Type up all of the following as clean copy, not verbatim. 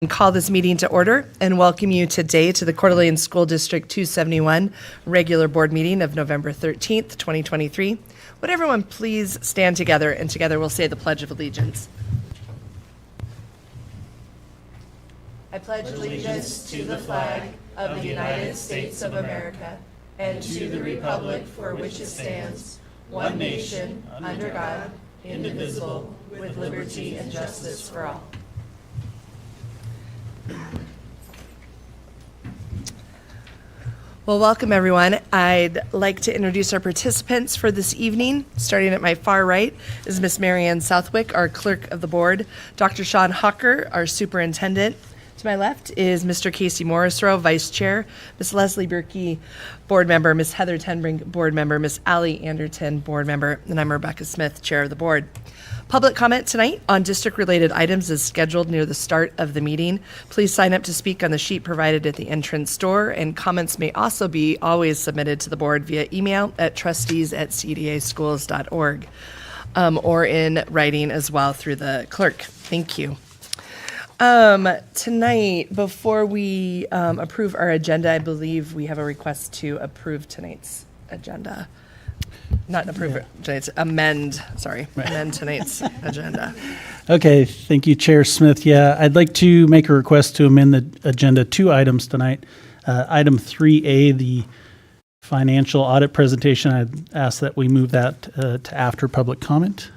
Call this meeting to order and welcome you today to the Coeur d'Alene School District 271 regular board meeting of November 13th, 2023. Would everyone please stand together, and together we'll say the Pledge of Allegiance. I pledge allegiance to the flag of the United States of America and to the republic for which it stands, one nation, under God, indivisible, with liberty and justice for all. Well, welcome everyone. I'd like to introduce our participants for this evening. Starting at my far right is Miss Marianne Southwick, our clerk of the board, Dr. Sean Hawker, our superintendent. To my left is Mr. Casey Morrisroe, vice chair, Miss Leslie Berkey, board member, Miss Heather Tenbrink, board member, Miss Allie Anderton, board member, and I'm Rebecca Smith, chair of the board. Public comment tonight on district-related items is scheduled near the start of the meeting. Please sign up to speak on the sheet provided at the entrance door, and comments may also be always submitted to the board via email at trustees@cdaschools.org or in writing as well through the clerk. Thank you. Tonight, before we approve our agenda, I believe we have a request to approve tonight's agenda. Not approve tonight's, amend tonight's agenda. Okay, thank you, Chair Smith. Yeah, I'd like to make a request to amend the agenda 2 items tonight. Item 3A, the financial audit presentation, I'd ask that we move that to after public comment.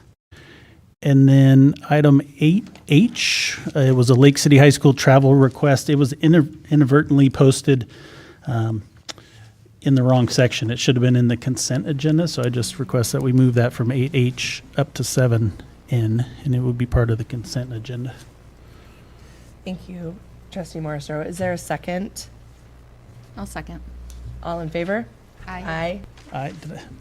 And then item 8H, it was a Lake City High School travel request. It was inadvertently posted in the wrong section. It should have been in the consent agenda, so I just request that we move that from 8H up to 7N, and it would be part of the consent agenda. Thank you, Trustee Morrisroe. Is there a second? I'll second. All in favor? Aye. Aye.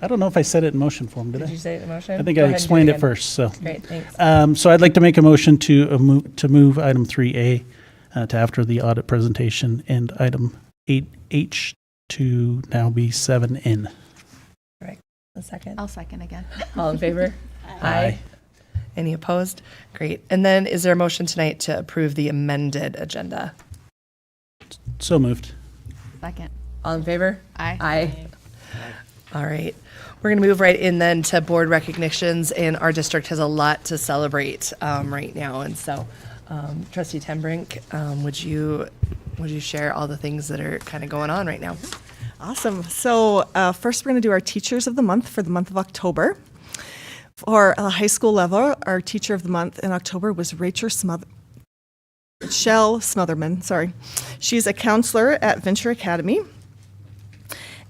I don't know if I said it in motion form, did I? Did you say it in motion? I think Go I ahead and do explained it again. first, so. Great, thanks. So I'd like to make a motion to move item 3A to after the audit presentation, and item 8H to now be 7N. A second. I'll second again. All in favor? Aye. Any opposed? Great. And then is there a motion tonight to approve the amended agenda? So moved. Second. All in favor? Aye. Aye. All right. We're going to move right in then to board recognitions, and our district has a lot to celebrate right now. And so, Trustee Tenbrink, would you share all the things that are kind of going on right now? Awesome. So first, we're going to do our Teachers of the Month for the month of October. For high school level, our Teacher of the Month in October was Rachel Smotherman. Sorry, she's a counselor at Venture Academy.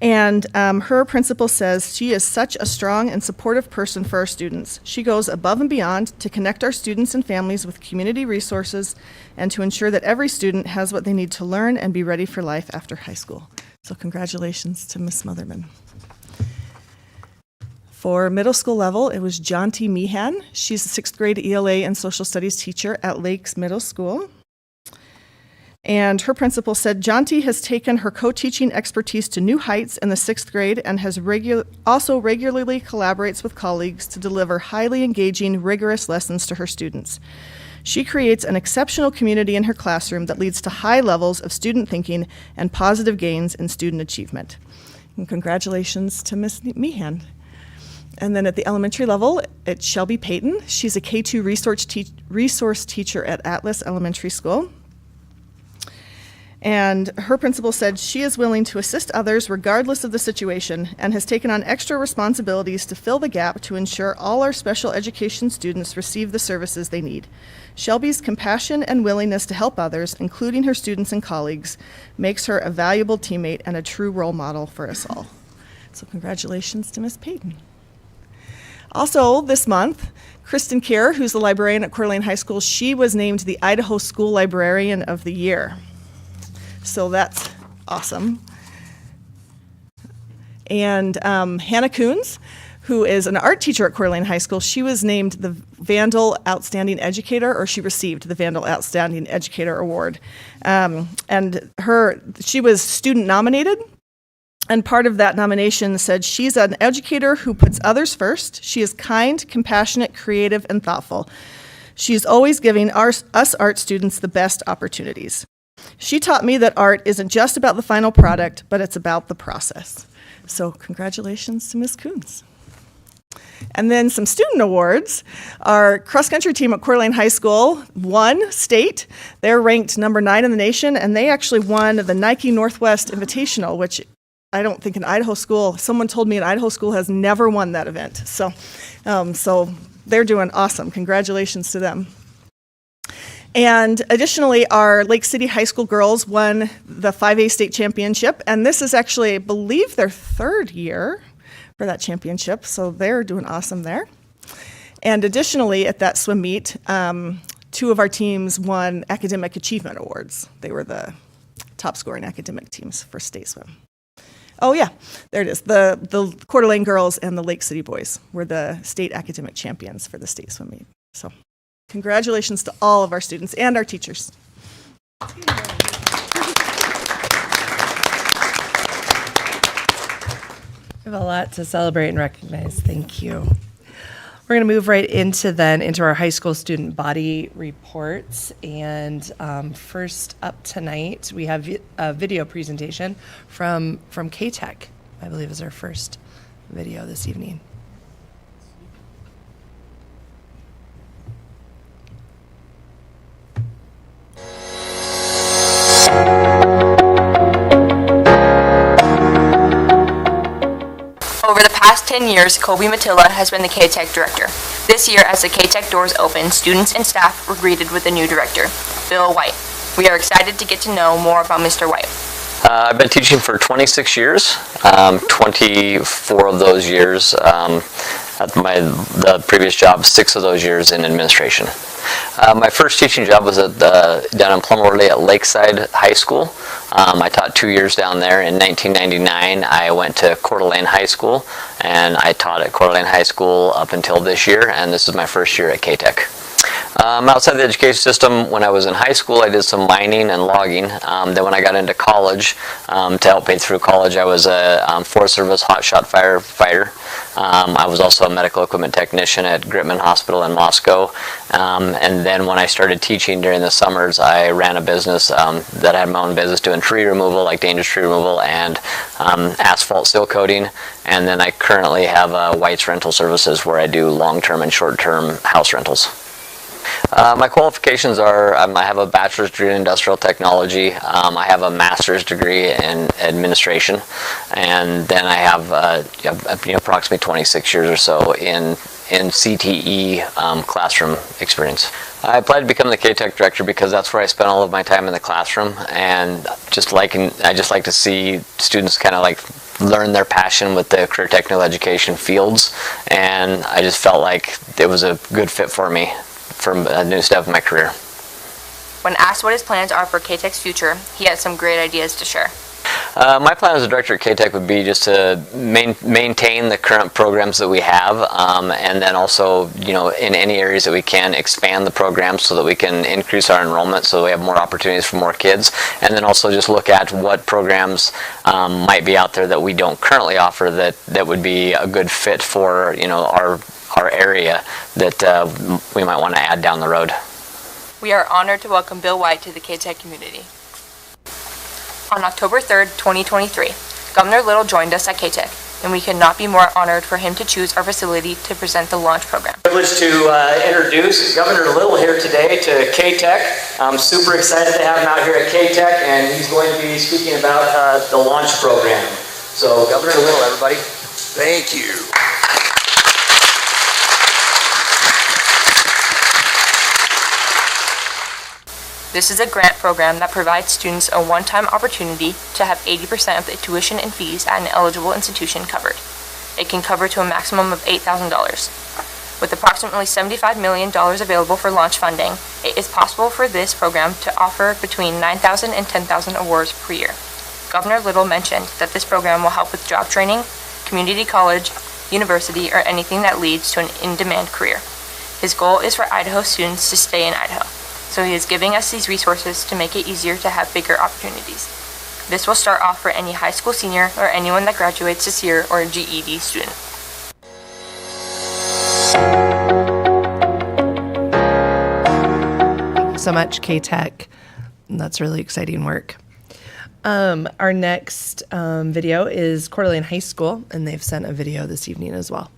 And her principal says she is such a strong and supportive person for our students. She goes above and beyond to connect our students and families with community resources and to ensure that every student has what they need to learn and be ready for life after high school. So congratulations to Ms. Smotherman. For middle school level, it was Jonty Meehan. She's a 6th grade ELA and social studies teacher at Lakes Middle School. And her principal said Jonty has taken her co-teaching expertise to new heights in the 6th grade and has also regularly collaborates with colleagues to deliver highly engaging, rigorous lessons to her students. She creates an exceptional community in her classroom that leads to high levels of student thinking and positive gains in student achievement. And congratulations to Ms. Meehan. And then at the elementary level, it's Shelby Payton. She's a K-2 resource teacher at Atlas Elementary School. And her principal said she is willing to assist others regardless of the situation and has taken on extra responsibilities to fill the gap to ensure all our special education students receive the services they need. Shelby's compassion and willingness to help others, including her students and colleagues, makes her a valuable teammate and a true role model for us all. So congratulations to Ms. Payton. Also this month, Kristen Kerr, who's the librarian at Coeur d'Alene High School, she was named the Idaho School Librarian of the Year. So that's awesome. And Hannah Coons, who is an art teacher at Coeur d'Alene High School, she was named the Vandal Outstanding Educator, or she received the Vandal Outstanding Educator Award. She was student nominated, and part of that nomination said she's an educator who puts others first. She is kind, compassionate, creative, and thoughtful. She's always giving us art students the best opportunities. She taught me that art isn't just about the final product, but it's about the process. So congratulations to Ms. Coons. And then some student awards. Our cross-country team at Coeur d'Alene High School won state. They're ranked number 9 in the nation, and they actually won the Nike Northwest Invitational, which I don't think an Idaho school, someone told me an Idaho school has never won that event. So they're doing awesome. Congratulations to them. And additionally, our Lake City High School girls won the 5A state championship, and this is actually, I believe, their 3rd year for that championship, so they're doing awesome there. And additionally, at that swim meet, 2 of our teams won academic achievement awards. They were the top scoring academic teams for state swim. Oh yeah, there it is. The Coeur d'Alene girls and the Lake City boys were the state academic champions for the state swim meet. So congratulations to all of our students and our teachers. We have a lot to celebrate and recognize. Thank you. We're going to move right into our high school student body reports. And first up tonight, we have a video presentation from K-Tech, I believe is our first video this evening. Over the past 10 years, Kobe Matilla has been the K-Tech director. This year, as the K-Tech doors opened, students and staff were greeted with a new director, Bill White. We are excited to get to know more about Mr. White. I've been teaching for 26 years, 24 of those years at the previous job, 6 of those years in administration. My first teaching job was down in Plum Orley at Lakeside High School. I taught 2 years down there. In 1999, I went to Coeur d'Alene High School, and I taught at Coeur d'Alene High School up until this year, and this is my first year at K-Tech. Outside the education system, when I was in high school, I did some mining and logging. Then when I got into college, to help pay through college, I was a Forest Service hotshot firefighter. I was also a medical equipment technician at Gritman Hospital in Moscow. And then when I started teaching during the summers, I ran a business that had my own business doing tree removal, like dangerous tree removal, and asphalt seal coating. And then I currently have White's Rental Services, where I do long-term and short-term house rentals. My qualifications are, I have a bachelor's degree in industrial technology, I have a master's degree in administration, and then I have approximately 26 years or so in CTE classroom experience. I applied to become the K-Tech director because that's where I spent all of my time in the classroom, and I just like to see students kind of like learn their passion with the career technical education fields, and I just felt like it was a good fit for me for a new step in my career. When asked what his plans are for K-Tech's future, he had some great ideas to share. My plan as a director at K-Tech would be just to maintain the current programs that we have, and then also, in any areas that we can, expand the programs so that we can increase our enrollment so that we have more opportunities for more kids, and then also just look at what programs might be out there that we don't currently offer that would be a good fit for our area that we might want to add down the road. We are honored to welcome Bill White to the K-Tech community. On October 3rd, 2023, Governor Little joined us at K-Tech, and we could not be more honored for him to choose our facility to present the launch program. Privileged to introduce Governor Little here today to K-Tech. I'm super excited to have him out here at K-Tech, and he's going to be speaking about the launch program. So, Governor Little, everybody. Thank you. This is a grant program that provides students a one-time opportunity to have 80% of the tuition and fees at an eligible institution covered. It can cover to a maximum of $8,000. With approximately $75 million available for launch funding, it is possible for this program to offer between 9,000 and 10,000 awards per year. Governor Little mentioned that this program will help with job training, community college, university, or anything that leads to an in-demand career. His goal is for Idaho students to stay in Idaho, so he is giving us these resources to make it easier to have bigger opportunities. This will start off for any high school senior or anyone that graduates this year or a GED student. Thanks so much, K-Tech. That's really exciting work. Our next video is Coeur d'Alene High School, and they've sent a video this evening as well.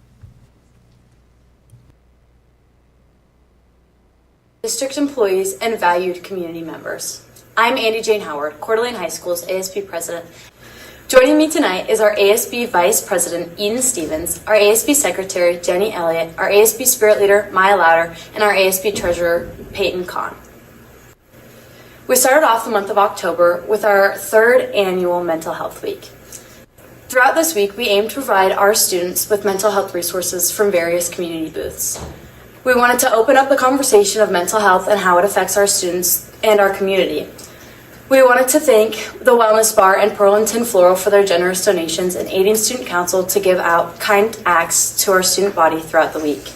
District employees and valued community members. I'm Andy Jane Howard, Coeur d'Alene High School's ASB president. Joining me tonight is our ASB Vice President, Eden Stevens, our ASB Secretary, Jenny Elliott, our ASB Spirit Leader, Maya Louder, and our ASB Treasurer, Peyton Kahn. We started off the month of October with our third annual Mental Health Week. Throughout this week, we aim to provide our students with mental health resources from various community booths. We wanted to open up the conversation of mental health and how it affects our students and our community. We wanted to thank the Wellness Bar and Pearl and Tin Floral for their generous donations and aiding Student Council to give out kind acts to our student body throughout the week.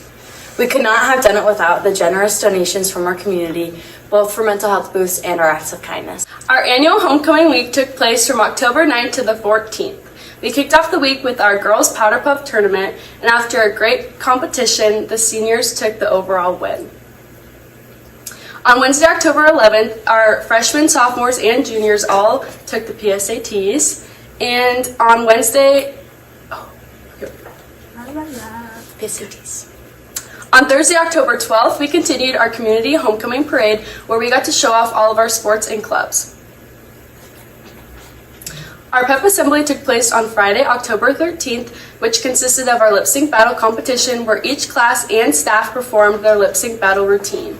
We could not have done it without the generous donations from our community, both for mental health booths and our acts of kindness. Our annual homecoming week took place from October 9th to the 14th. We kicked off the week with our girls powder puff tournament, and after a great competition, the seniors took the overall win. On Wednesday, October 11th, our freshmen, sophomores, and juniors all took the PSATs, and on Wednesday, PSATs. On Thursday, October 12th, we continued our community homecoming parade where we got to show off all of our sports and clubs. Our pep assembly took place on Friday, October 13th, which consisted of our lip sync battle competition where each class and staff performed their lip sync battle routine.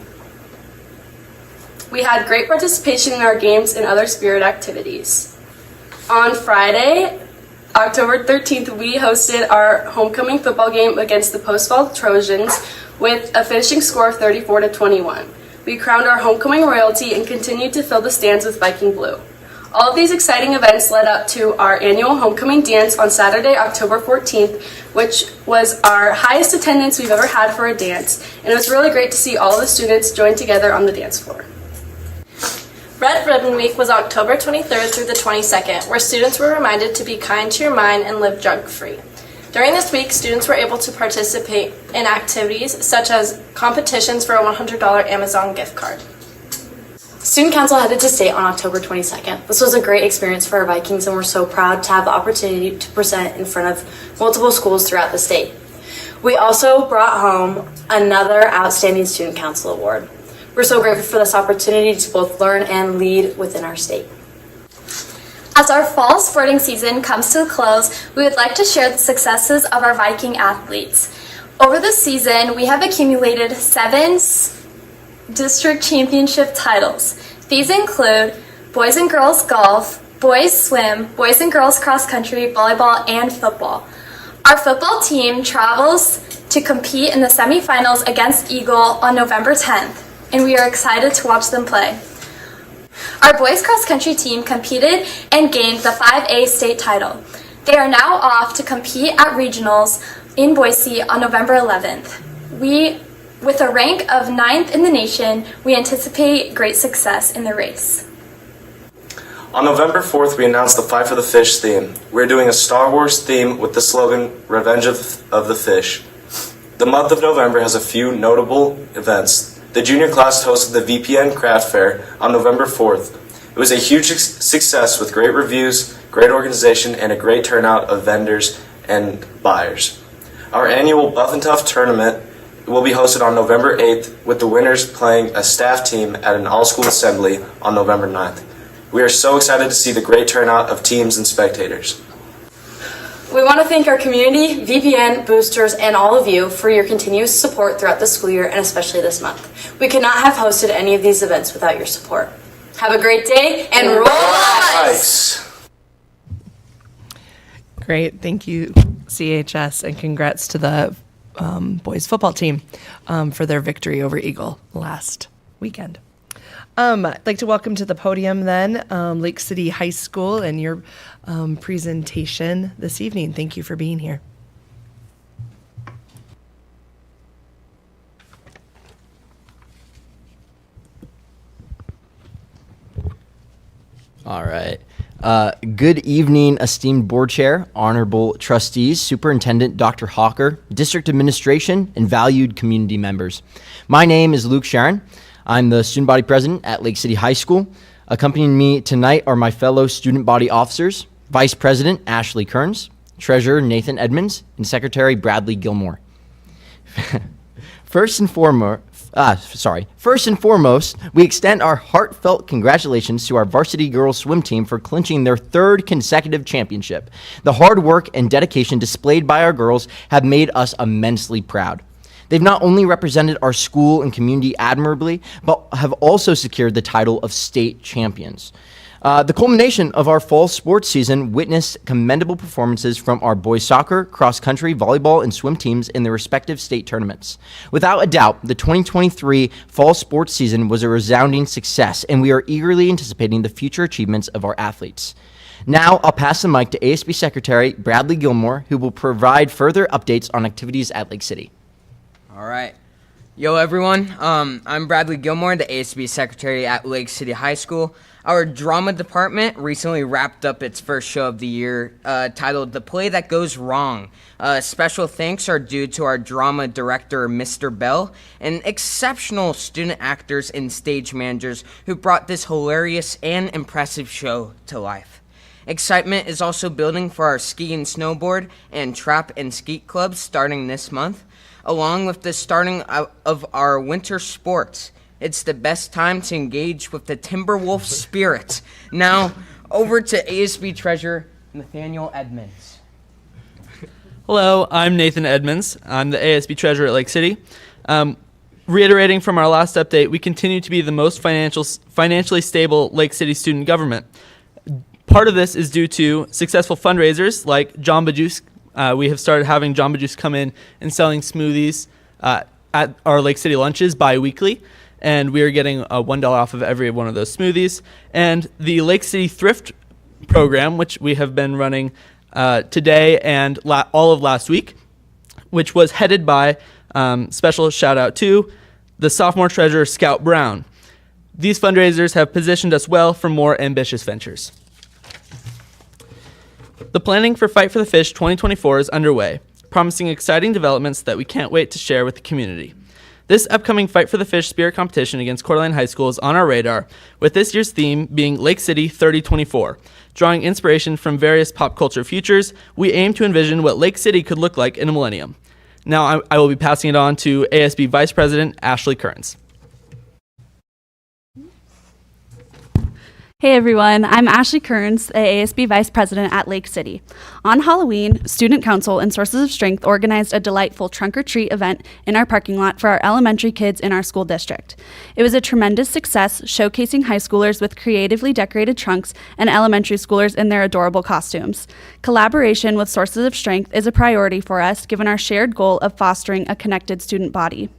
We had great participation in our games and other spirit activities. On Friday, October 13th, we hosted our homecoming football game against the Postfall Trojans with a finishing score of 34-21. We crowned our homecoming royalty and continued to fill the stands with Viking blue. All of these exciting events led up to our annual homecoming dance on Saturday, October 14th, which was our highest attendance we've ever had for a dance, and it was really great to see all of the students join together on the dance floor. Red Ribbon Week was October 23rd through the 22nd, where students were reminded to be kind to your mind and live drug-free. During this week, students were able to participate in activities such as competitions for a $100 Amazon gift card. Student Council headed to state on October 22nd. This was a great experience for our Vikings, and we're so proud to have the opportunity to present in front of multiple schools throughout the state. We also brought home another Outstanding Student Council Award. We're so grateful for this opportunity to both learn and lead within our state. As our fall sporting season comes to a close, we would like to share the successes of our Viking athletes. Over the season, we have accumulated 7 district championship titles. These include boys and girls golf, boys swim, boys and girls cross country, volleyball, and football. Our football team travels to compete in the semifinals against Eagle on November 10th, and we are excited to watch them play. Our boys cross country team competed and gained the 5A state title. They are now off to compete at regionals in Boise on November 11th. With a rank of 9th in the nation, we anticipate great success in the race. On November 4th, we announced the Fight for the Fish theme. We're doing a Star Wars theme with the slogan, Revenge of the Fish. The month of November has a few notable events. The junior class hosted the VPN Craft Fair on November 4th. It was a huge success with great reviews, great organization, and a great turnout of vendors and buyers. Our annual Buff and Tough tournament will be hosted on November 8th with the winners playing a staff team at an all-school assembly on November 9th. We are so excited to see the great turnout of teams and spectators. We want to thank our community, VPN, boosters, and all of you for your continuous support throughout the school year and especially this month. We could not have hosted any of these events without your support. Have a great day and roll Ice! Great. Thank you, CHS, and congrats to the boys football team for their victory over Eagle last weekend. I'd like to welcome to the podium then Lake City High School and your presentation this evening. Thank you for being here. All right. Good evening, esteemed board chair, honorable trustees, superintendent Dr. Hawker, district administration, and valued community members. My name is Luke Sharon. I'm the student body president at Lake City High School. Accompanying me tonight are my fellow student body officers, Vice President Ashley Kearns, Treasurer Nathan Edmonds, and Secretary Bradley Gilmore. First and foremost, we extend our heartfelt congratulations to our varsity girls swim team for clinching their 3rd consecutive championship. The hard work and dedication displayed by our girls have made us immensely proud. They've not only represented our school and community admirably, but have also secured the title of state champions. The culmination of our fall sports season witnessed commendable performances from our boys soccer, cross country, volleyball, and swim teams in their respective state tournaments. Without a doubt, the 2023 fall sports season was a resounding success, and we are eagerly anticipating the future achievements of our athletes. Now, I'll pass the mic to ASB Secretary Bradley Gilmore, who will provide further updates on activities at Lake City. All right. Yo, everyone. I'm Bradley Gilmore, the ASB Secretary at Lake City High School. Our drama department recently wrapped up its first show of the year, titled The Play That Goes Wrong. Special thanks are due to our drama director, Mr. Bell, and exceptional student actors and stage managers who brought this hilarious and impressive show to life. Excitement is also building for our ski and snowboard and trap and skeet clubs starting this month, along with the starting of our winter sports. It's the best time to engage with the Timberwolf spirit. Now, over to ASB Treasurer Nathaniel Edmonds. Hello, I'm Nathan Edmonds. I'm the ASB Treasurer at Lake City. Reiterating from our last update, we continue to be the most financially stable Lake City student government. Part of this is due to successful fundraisers like Jamba Juice. We have started having Jamba Juice come in and selling smoothies at our Lake City lunches bi-weekly, and we are getting $1 off of every one of those smoothies. And the Lake City Thrift program, which we have been running today and all of last week, which was headed by special shout out to the sophomore treasurer, Scout Brown. These fundraisers have positioned us well for more ambitious ventures. The planning for Fight for the Fish 2024 is underway, promising exciting developments that we can't wait to share with the community. This upcoming Fight for the Fish spirit competition against Coeur d'Alene High School is on our radar, with this year's theme being Lake City 3024. Drawing inspiration from various pop culture futures, we aim to envision what Lake City could look like in a millennium. Now I will be passing it on to ASB Vice President Ashley Kearns. Hey everyone, I'm Ashley Kearns, the ASB Vice President at Lake City. On Halloween, Student Council and Sources of Strength organized a delightful trunk-or-treat event in our parking lot for our elementary kids in our school district. It was a tremendous success, showcasing high schoolers with creatively decorated trunks and elementary schoolers in their adorable costumes. Collaboration with Sources of Strength is a priority for us, given our shared goal of fostering a connected student body.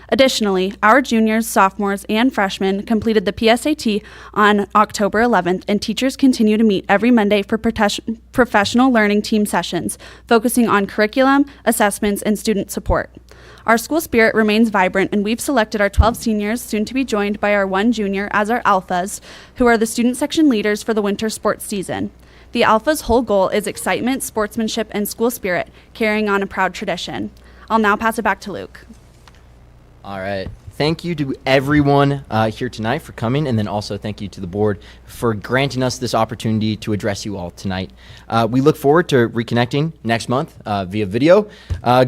Additionally, our juniors, sophomores, and freshmen completed the PSAT on October 11th, and teachers continue to meet every Monday for professional learning team sessions, focusing on curriculum, assessments, and student support. Our school spirit remains vibrant, and we've selected our 12 seniors, soon to be joined by our 1 junior, as our alphas, who are the student section leaders for the winter sports season. The alphas' whole goal is excitement, sportsmanship, and school spirit, carrying on a proud tradition. I'll now pass it back to Luke. All right. Thank you to everyone here tonight for coming, and then also thank you to the board for granting us this opportunity to address you all tonight. We look forward to reconnecting next month via video.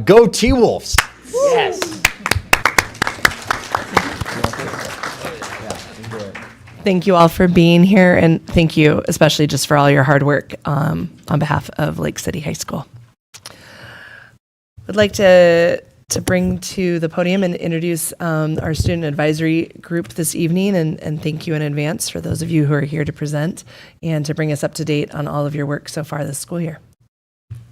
Go T-Wolves! Yes! Thank you all for being here, and thank you especially just for all your hard work on behalf of Lake City High School. I'd like to bring to the podium and introduce our student advisory group this evening, and thank you in advance for those of you who are here to present and to bring us up to date on all of your work so far this school year.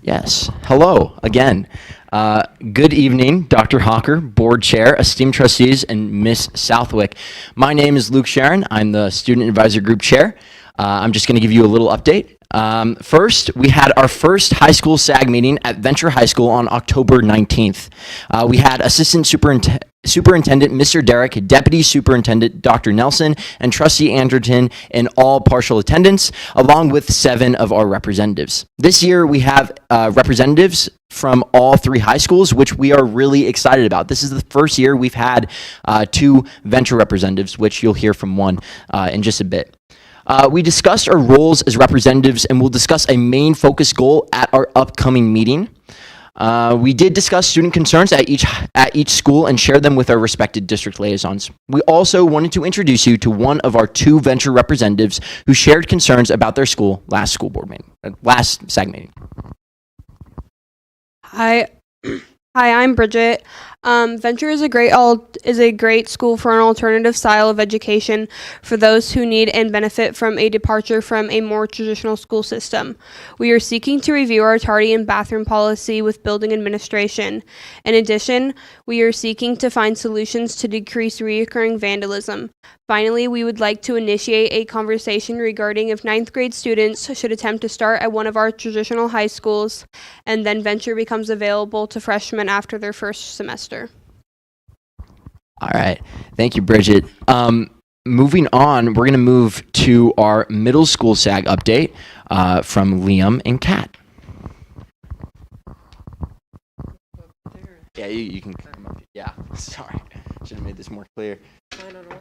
Yes. Hello again. Good evening, Dr. Hawker, Board Chair, esteemed trustees, and Miss Southwick. My name is Luke Sharon. I'm the Student Advisor Group Chair. I'm just going to give you a little update. First, we had our first high school SAG meeting at Venture High School on October 19th. We had Assistant Superintendent Mr. Derrick, Deputy Superintendent Dr. Nelson, and Trustee Anderton in all partial attendance, along with 7 of our representatives. This year, we have representatives from all 3 high schools, which we are really excited about. This is the first year we've had 2 venture representatives, which you'll hear from one in just a bit. We discussed our roles as representatives, and we'll discuss a main focus goal at our upcoming meeting. We did discuss student concerns at each school and share them with our respected district liaisons. We also wanted to introduce you to one of our 2 venture representatives who shared concerns about their school last SAG meeting. Hi, I'm Bridget. Venture is a great school for an alternative style of education for those who need and benefit from a departure from a more traditional school system. We are seeking to review our tardy and bathroom policy with building administration. In addition, we are seeking to find solutions to decrease recurring vandalism. Finally, we would like to initiate a conversation regarding if 9th grade students should attempt to start at one of our traditional high schools, and then Venture becomes available to freshmen after their first semester. All right. Thank you, Bridget. Moving on, we're going to move to our middle school SAG update from Liam and Kat. Yeah, you can come up. Yeah, sorry. Should have made this more clear. I don't know.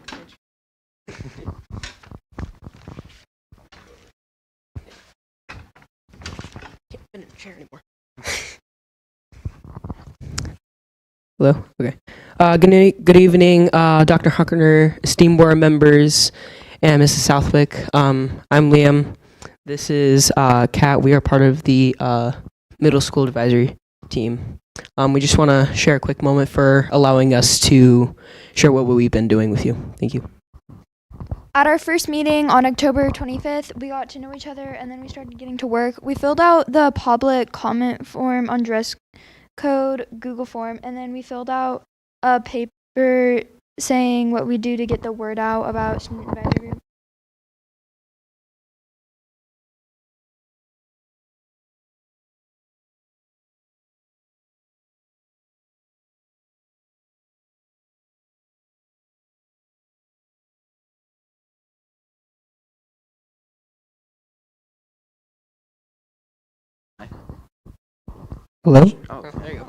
Can't fit in the chair anymore. Hello. Okay. Good evening, Dr. Huckner, esteemed board members, and Mrs. Southwick. I'm Liam. This is Kat. We are part of the middle school advisory team. We just want to share a quick moment for allowing us to share what we've been doing with you. Thank you. At our first meeting on October 25th, we got to know each other and then we started getting to work. We filled out the public comment form on dress code Google form, and then we filled out a paper saying what we do to get the word out about student advisory group. Hello? Oh, there you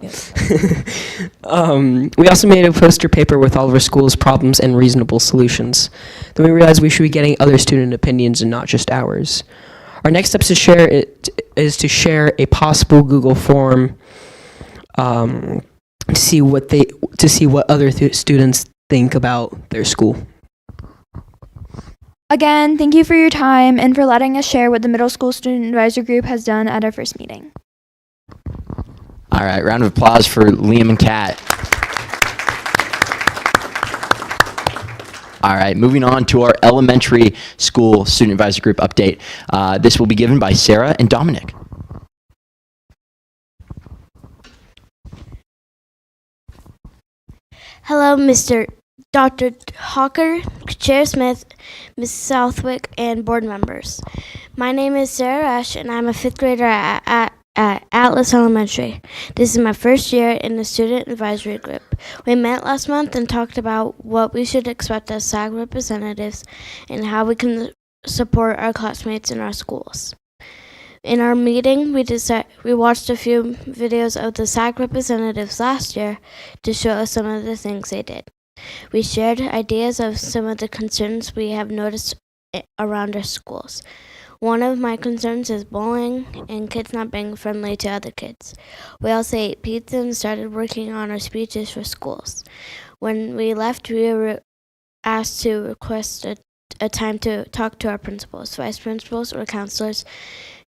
go. We also made a poster paper with all of our school's problems and reasonable solutions. Then we realized we should be getting other student opinions and not just ours. Our next step is to share a possible Google form to see what other students think about their school. Again, thank you for your time and for letting us share what the middle school student advisory group has done at our first meeting. All right, round of applause for Liam and Kat. All right, moving on to our elementary school student advisory group update. This will be given by Sarah and Dominic. Hello, Dr. Hawker, Chair Smith, Ms. Southwick, and board members. My name is Sarah Ash, and I'm a 5th grader at Atlas Elementary. This is my first year in the student advisory group. We met last month and talked about what we should expect as SAG representatives and how we can support our classmates in our schools. In our meeting, we watched a few videos of the SAG representatives last year to show us some of the things they did. We shared ideas of some of the concerns we have noticed around our schools. One of my concerns is bullying and kids not being friendly to other kids. We also ate pizza and started working on our speeches for schools. When we left, we were asked to request a time to talk to our principals, vice principals, or counselors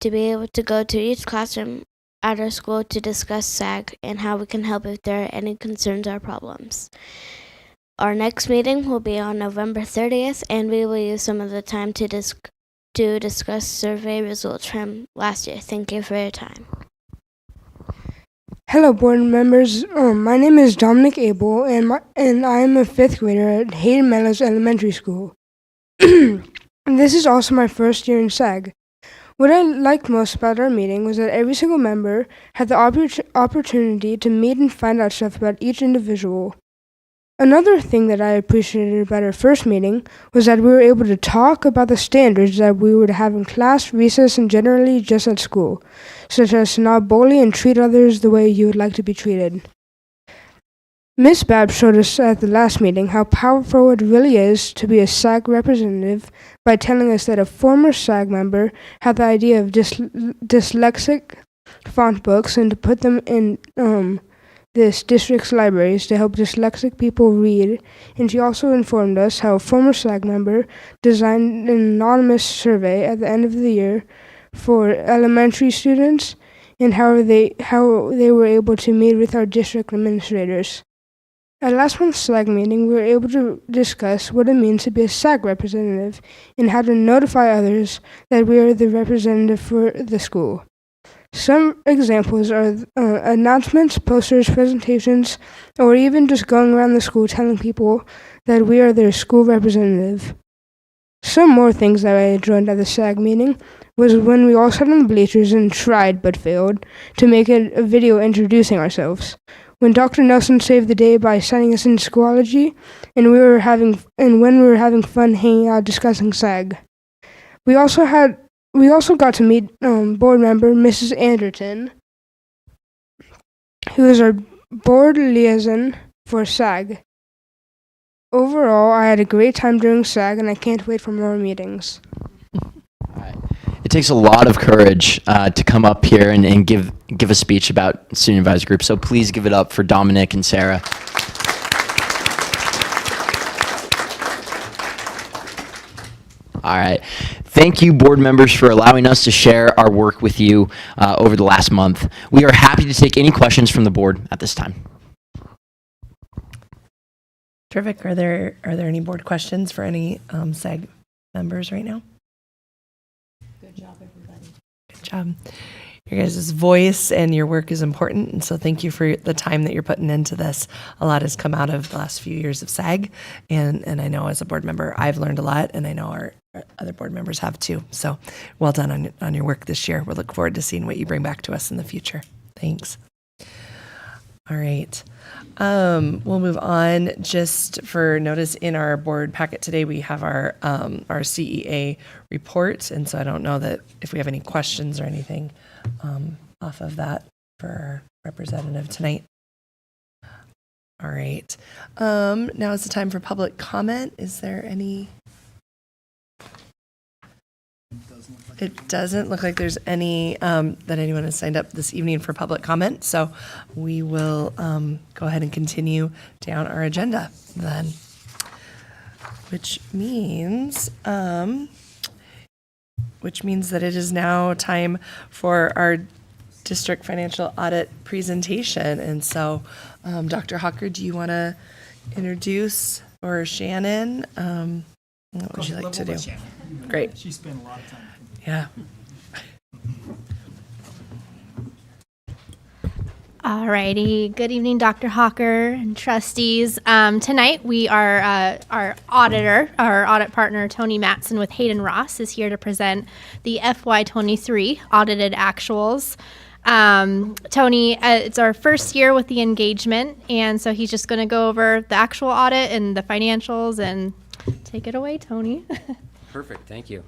to be able to go to each classroom at our school to discuss SAG and how we can help if there are any concerns or problems. Our next meeting will be on November 30th, and we will use some of the time to discuss survey results from last year. Thank you for your time. Hello, board members. My name is Dominic Abel, and I'm a 5th grader at Hayden Meadows Elementary School. This is also my first year in SAG. What I liked most about our meeting was that every single member had the opportunity to meet and find out stuff about each individual. Another thing that I appreciated about our first meeting was that we were able to talk about the standards that we would have in class, recess, and generally just at school, such as to not bully and treat others the way you would like to be treated. Miss Babb showed us at the last meeting how powerful it really is to be a SAG representative by telling us that a former SAG member had the idea of dyslexic font books and to put them in this district's libraries to help dyslexic people read, and she also informed us how a former SAG member designed an anonymous survey at the end of the year for elementary students and how they were able to meet with our district administrators. At last month's SAG meeting, we were able to discuss what it means to be a SAG representative and how to notify others that we are the representative for the school. Some examples are announcements, posters, presentations, or even just going around the school telling people that we are their school representative. Some more things that I enjoyed at the SAG meeting was when we all sat on the bleachers and tried, but failed, to make a video introducing ourselves. When Dr. Nelson saved the day by signing us in Schoology, and when we were having fun hanging out discussing SAG. We also got to meet board member Mrs. Anderton, who is our board liaison for SAG. Overall, I had a great time during SAG, and I can't wait for more meetings. It takes a lot of courage to come up here and give a speech about student advisory group. So please give it up for Dominic and Sarah. All right. Thank you, board members, for allowing us to share our work with you over the last month. We are happy to take any questions from the board at this time. Terrific. Are there any board questions for any SAG members right now? Good job, everybody. Good job. Your guys' voice and your work is important, and so thank you for the time that you're putting into this. A lot has come out of the last few years of SAG, and I know as a board member, I've learned a lot, and I know our other board members have too. So well done on your work this year. We'll look forward to seeing what you bring back to us in the future. Thanks. All right. We'll move on. Just for notice, in our board packet today, we have our CEA report, and so I don't know that if we have any questions or anything off of that for our representative tonight. All right. Now is the time for public comment. Is there any? It doesn't look like there's any that anyone has signed up this evening for public comment, so we will go ahead and continue down our agenda then, which means that it is now time for our district financial audit presentation. And so, Dr. Hawker, do you want to introduce, or Shannon? What would you like to do? Great. She spent a lot of time. Yeah. Alrighty. Good evening, Dr. Hawker and trustees. Tonight we are our audit partner, Tony Matson with Hayden Ross, is here to present the FY23 audited actuals. Tony, it's our first year with the engagement, and so he's just going to go over the actual audit and the financials, and take it away, Tony. Perfect. Thank you.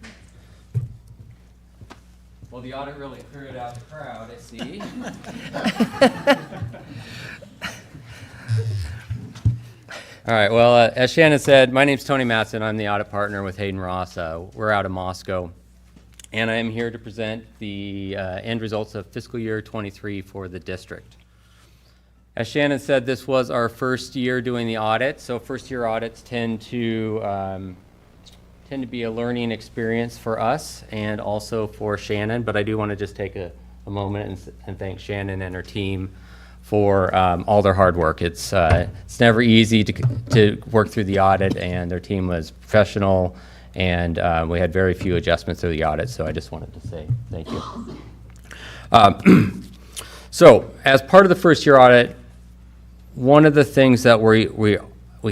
Well, the audit really cleared out the crowd, I see. All right, well, as Shannon said, my name's Tony Matson. I'm the audit partner with Hayden Ross. We're out of Moscow, and I am here to present the end results of fiscal year 23 for the district. As Shannon said, this was our first year doing the audit, so first year audits tend to be a learning experience for us and also for Shannon, but I do want to just take a moment and thank Shannon and her team for all their hard work. It's never easy to work through the audit, and their team was professional, and we had very few adjustments to the audit, so I just wanted to say thank you. So as part of the first year audit, one of the things that we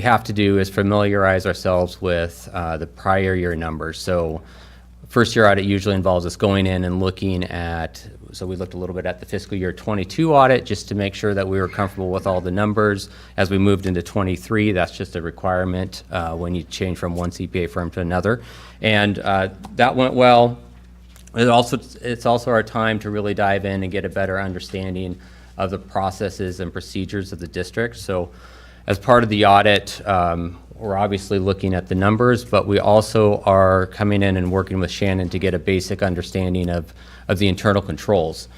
have to do is familiarize ourselves with the prior year numbers. So first year audit usually involves us going in and looking at So we looked a little bit at the fiscal year 22 audit just to make sure that we were comfortable with all the numbers. As we moved into 23, that's just a requirement when you change from one CPA firm to another. And that went well. It's also our time to really dive in and get a better understanding of the processes and procedures of the district. So as part of the audit, we're obviously looking at the numbers, but we also are coming in and working with Shannon to get a basic understanding of the internal controls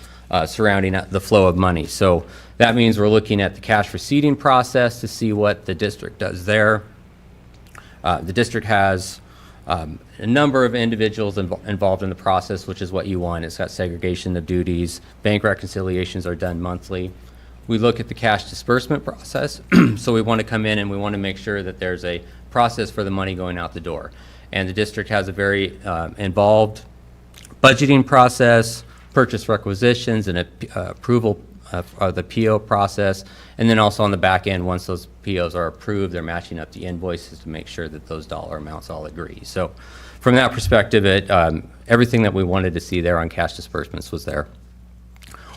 surrounding the flow of money. So that means we're looking at the cash receipting process to see what the district does there. The district has a number of individuals involved in the process, which is what you want. It's got segregation of duties. Bank reconciliations are done monthly. We look at the cash disbursement process. So we want to come in and we want to make sure that there's a process for the money going out the door. And the district has a very involved budgeting process, purchase requisitions, and approval of the PO process. And then also on the back end, once those POs are approved, they're matching up the invoices to make sure that those dollar amounts all agree. So from that perspective, everything that we wanted to see there on cash disbursements was there.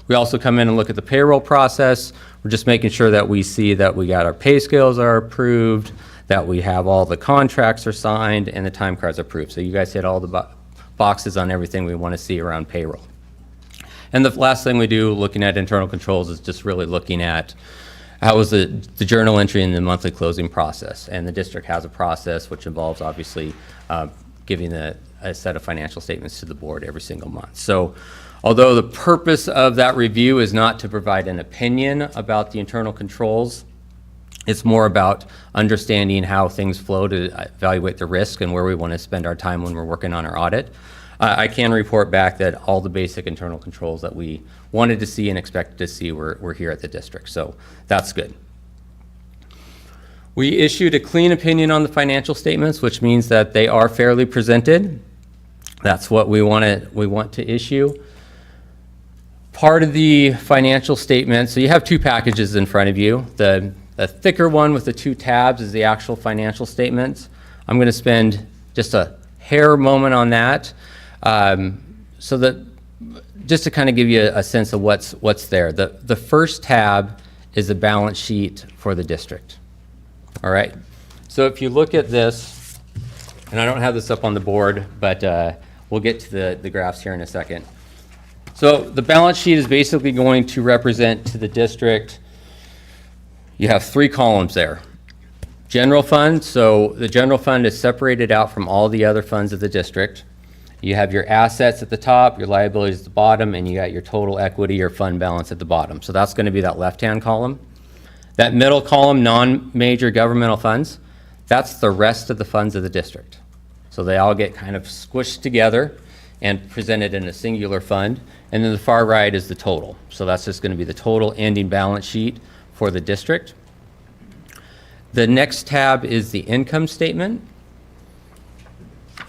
We also come in and look at the payroll process. We're just making sure that we see that we got our pay scales are approved, that we have all the contracts are signed, and the time cards approved. So you guys hit all the boxes on everything we want to see around payroll. And the last thing we do looking at internal controls is just really looking at how was the journal entry in the monthly closing process. And the district has a process which involves obviously giving a set of financial statements to the board every single month. So although the purpose of that review is not to provide an opinion about the internal controls, it's more about understanding how things flow to evaluate the risk and where we want to spend our time when we're working on our audit. I can report back that all the basic internal controls that we wanted to see and expected to see were here at the district, so that's good. We issued a clean opinion on the financial statements, which means that they are fairly presented. That's what we want to issue. Part of the financial statement, so you have two packages in front of you. The thicker one with the two tabs is the actual financial statements. I'm going to spend just a hair moment on that. So that just to kind of give you a sense of what's there. The first tab is the balance sheet for the district. All right. So if you look at this, and I don't have this up on the board, but we'll get to the graphs here in a second. So the balance sheet is basically going to represent to the district, you have three columns there. General fund, so the general fund is separated out from all the other funds of the district. You have your assets at the top, your liabilities at the bottom, and you got your total equity or fund balance at the bottom. So that's going to be that left-hand column. That middle column, non-major governmental funds, that's the rest of the funds of the district. So they all get kind of squished together and presented in a singular fund. And then the far right is the total. So that's just going to be the total ending balance sheet for the district. The next tab is the income statement.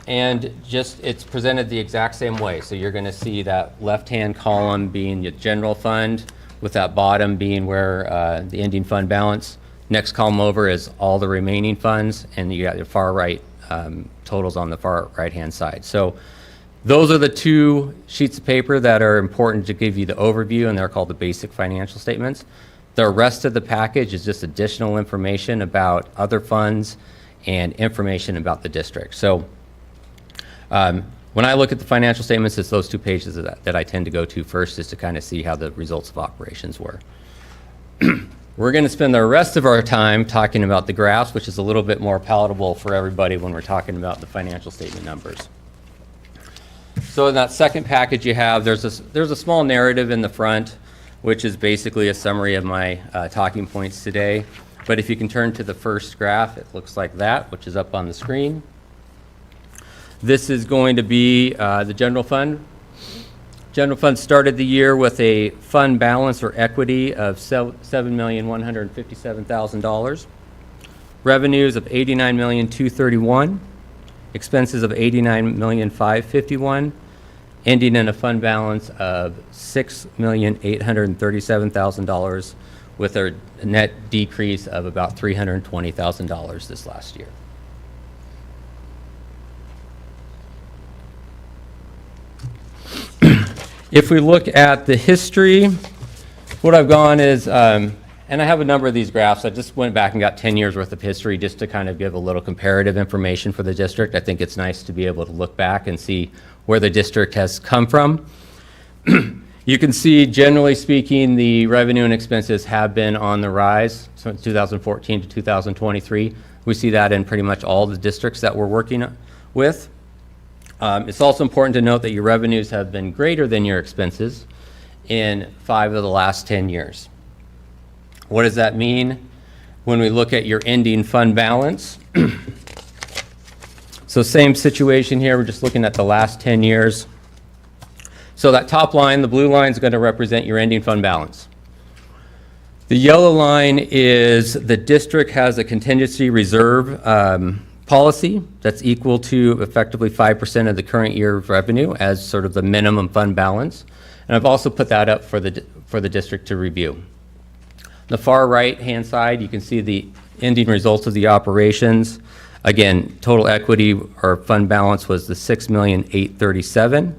And just it's presented the exact same way. So you're going to see that left-hand column being your general fund, with that bottom being where the ending fund balance. Next column over is all the remaining funds, and you got your far right totals on the far right-hand side. So those are the two sheets of paper that are important to give you the overview, and they're called the basic financial statements. The rest of the package is just additional information about other funds and information about the district. So when I look at the financial statements, it's those two pages that I tend to go to first, just to kind of see how the results of operations were. We're going to spend the rest of our time talking about the graphs, which is a little bit more palatable for everybody when we're talking about the financial statement numbers. So in that second package you have, there's a small narrative in the front, which is basically a summary of my talking points today. But if you can turn to the first graph, it looks like that, which is up on the screen. This is going to be the general fund. General fund started the year with a fund balance or equity of $7,157,000. Revenues of $89,231,000. Expenses of $89,551,000. Ending in a fund balance of $6,837,000 with a net decrease of about $320,000 this last year. If we look at the history, what I've gone is, and I have a number of these graphs. I just went back and got 10 years worth of history just to kind of give a little comparative information for the district. I think it's nice to be able to look back and see where the district has come from. You can see, generally speaking, the revenue and expenses have been on the rise. So 2014 to 2023, we see that in pretty much all the districts that we're working with. It's also important to note that your revenues have been greater than your expenses in 5 of the last 10 years. What does that mean? When we look at your ending fund balance, so same situation here, we're just looking at the last 10 years. So that top line, the blue line, is going to represent your ending fund balance. The yellow line is the district has a contingency reserve policy that's equal to effectively 5% of the current year's revenue as sort of the minimum fund balance. And I've also put that up for the district to review. The far right-hand side, you can see the ending results of the operations. Again, total equity or fund balance was the $6,837,000.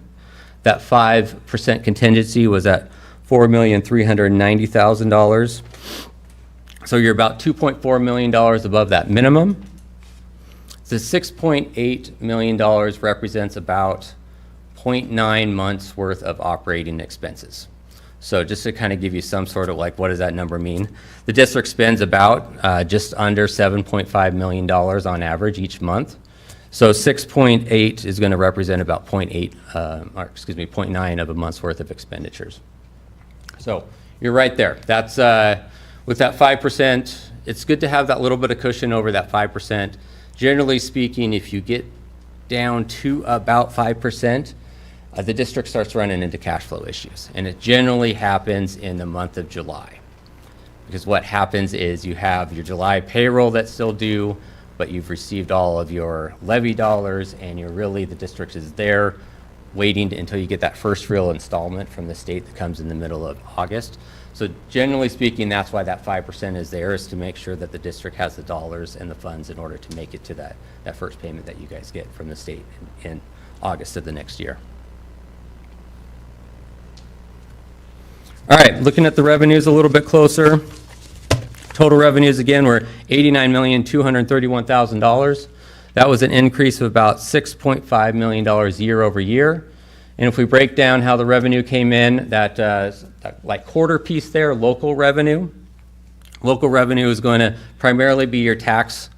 That 5% contingency was at $4,390,000. So you're about $2.4 million above that minimum. The $6.8 million represents about 0.9 months worth of operating expenses. So just to kind of give you some sort of like, what does that number mean? The district spends about just under $7.5 million on average each month. So 6.8 is going to represent about 0.9 of a month's worth of expenditures. So you're right there. That's with that 5%, it's good to have that little bit of cushion over that 5%. Generally speaking, if you get down to about 5%, the district starts running into cash flow issues. And it generally happens in the month of July. Because what happens is you have your July payroll that's still due, but you've received all of your levy dollars, and the district is there waiting until you get that first real installment from the state that comes in the middle of August. So generally speaking, that's why that 5% is there, is to make sure that the district has the dollars and the funds in order to make it to that first payment that you guys get from the state in August of the next year. All right, looking at the revenues a little bit closer. Total revenues, again, were $89,231,000. That was an increase of about $6.5 million year over year. And if we break down how the revenue came in, that like quarter piece there, local revenue. Local revenue is going to primarily be your tax,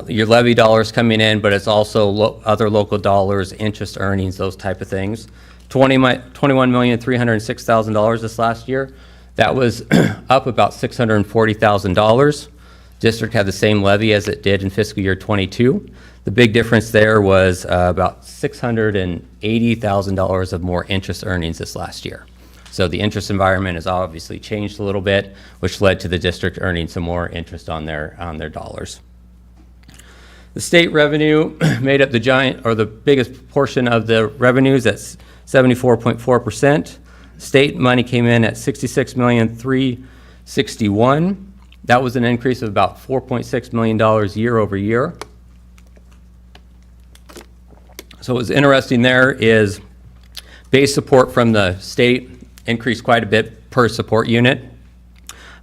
your levy dollars coming in, but it's also other local dollars, interest earnings, those type of things. $21,306,000 this last year. That was up about $640,000. District had the same levy as it did in fiscal year 22. The big difference there was about $680,000 of more interest earnings this last year. So the interest environment has obviously changed a little bit, which led to the district earning some more interest on their dollars. The state revenue made up the biggest portion of the revenues. That's 74.4%. State money came in at $66,361,000. That was an increase of about $4.6 million year over year. So what's interesting there is base support from the state increased quite a bit per support unit,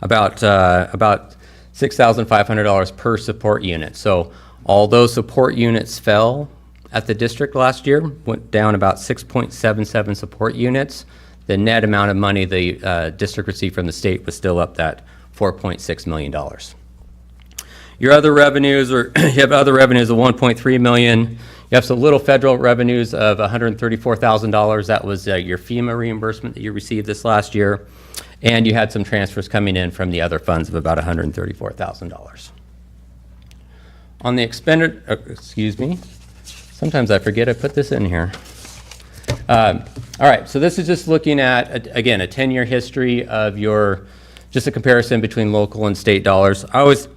about $6,500 per support unit. So although support units fell at the district last year, went down about 6.77 support units, the net amount of money the district received from the state was still up that $4.6 million. Your other revenues, you have other revenues of $1.3 million. You have some little federal revenues of $134,000. That was your FEMA reimbursement that you received this last year. And you had some transfers coming in from the other funds of about $134,000. On the sometimes I forget I put this in here. All right, so this is just looking at, again, a 10-year history of just a comparison between local and state dollars. I always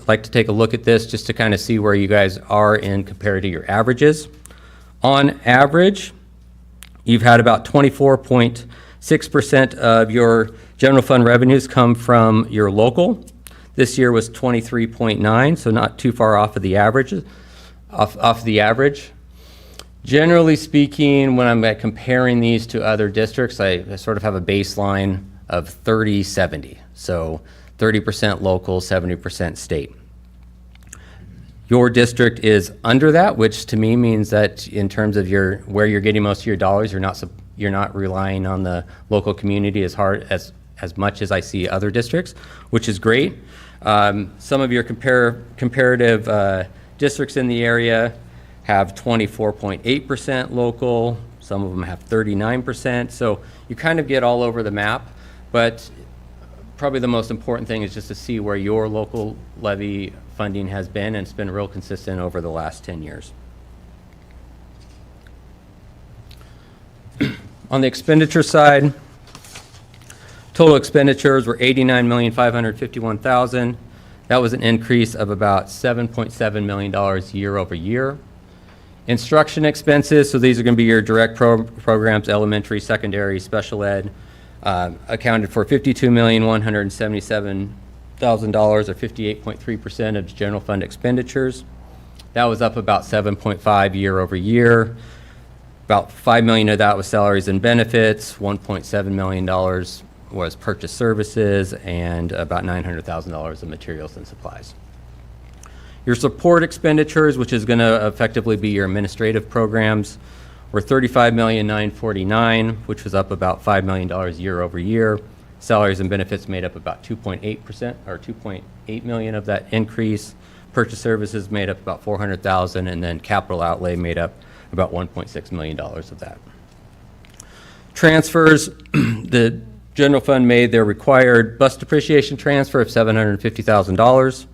like to take a look at this just to kind of see where you guys are in compared to your averages. On average, you've had about 24.6% of your general fund revenues come from your local. This year was 23.9, so not too far off of the average. Generally speaking, when I'm comparing these to other districts, I sort of have a baseline of 30-70. So 30% local, 70% state. Your district is under that, which to me means that in terms of where you're getting most of your dollars, you're not relying on the local community as much as I see other districts, which is great. Some of your comparative districts in the area have 24.8% local. Some of them have 39%. So you kind of get all over the map, but probably the most important thing is just to see where your local levy funding has been, and it's been real consistent over the last 10 years. On the expenditure side, total expenditures were $89,551,000. That was an increase of about $7.7 million year over year. Instruction expenses, so these are going to be your direct programs, elementary, secondary, special ed, accounted for $52,177,000, or 58.3% of general fund expenditures. That was up about 7.5 year over year. About $5 million of that was salaries and benefits, $1.7 million was purchase services, and about $900,000 of materials and supplies. Your support expenditures, which is going to effectively be your administrative programs, were $35,949,000, which was up about $5 million year over year. Salaries and benefits made up about 2.8%, or 2.8 million of that increase. Purchase services made up about $400,000, and then capital outlay made up about $1.6 million of that. Transfers, the general fund made their required bus depreciation transfer of $750,000.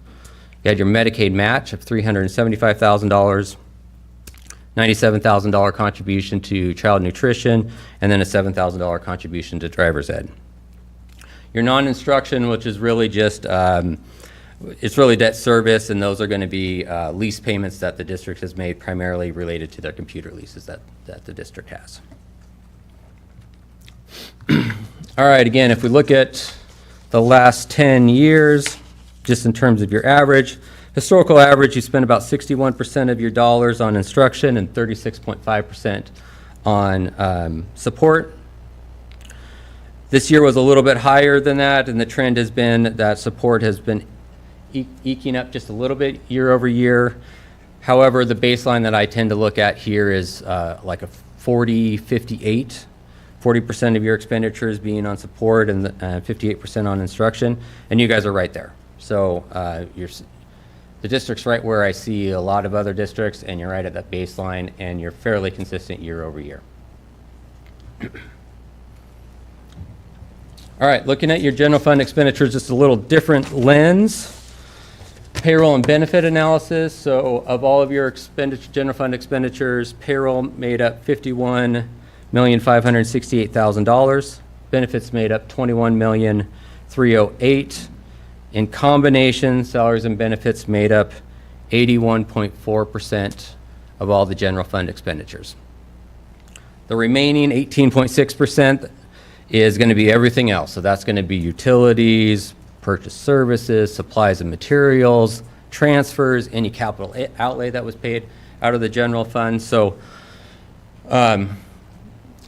You had your Medicaid match of $375,000, $97,000 contribution to child nutrition, and then a $7,000 contribution to driver's ed. Your non-instruction, which is really just, it's really debt service, and those are going to be lease payments that the district has made primarily related to their computer leases that the district has. All right, again, if we look at the last 10 years, just in terms of your average, historical average, you spend about 61% of your dollars on instruction and 36.5% on support. This year was a little bit higher than that, and the trend has been that support has been eking up just a little bit year over year. However, the baseline that I tend to look at here is like a 40-58. 40% of your expenditures being on support and 58% on instruction, and you guys are right there. So the district's right where I see a lot of other districts, and you're right at that baseline, and you're fairly consistent year over year. All right, looking at your general fund expenditures, just a little different lens. Payroll and benefit analysis. So of all of your general fund expenditures, payroll made up $51,568,000. Benefits made up $21,308,000. In combination, salaries and benefits made up 81.4% of all the general fund expenditures. The remaining 18.6% is going to be everything else. So that's going to be utilities, purchase services, supplies and materials, transfers, any capital outlay that was paid out of the general fund. So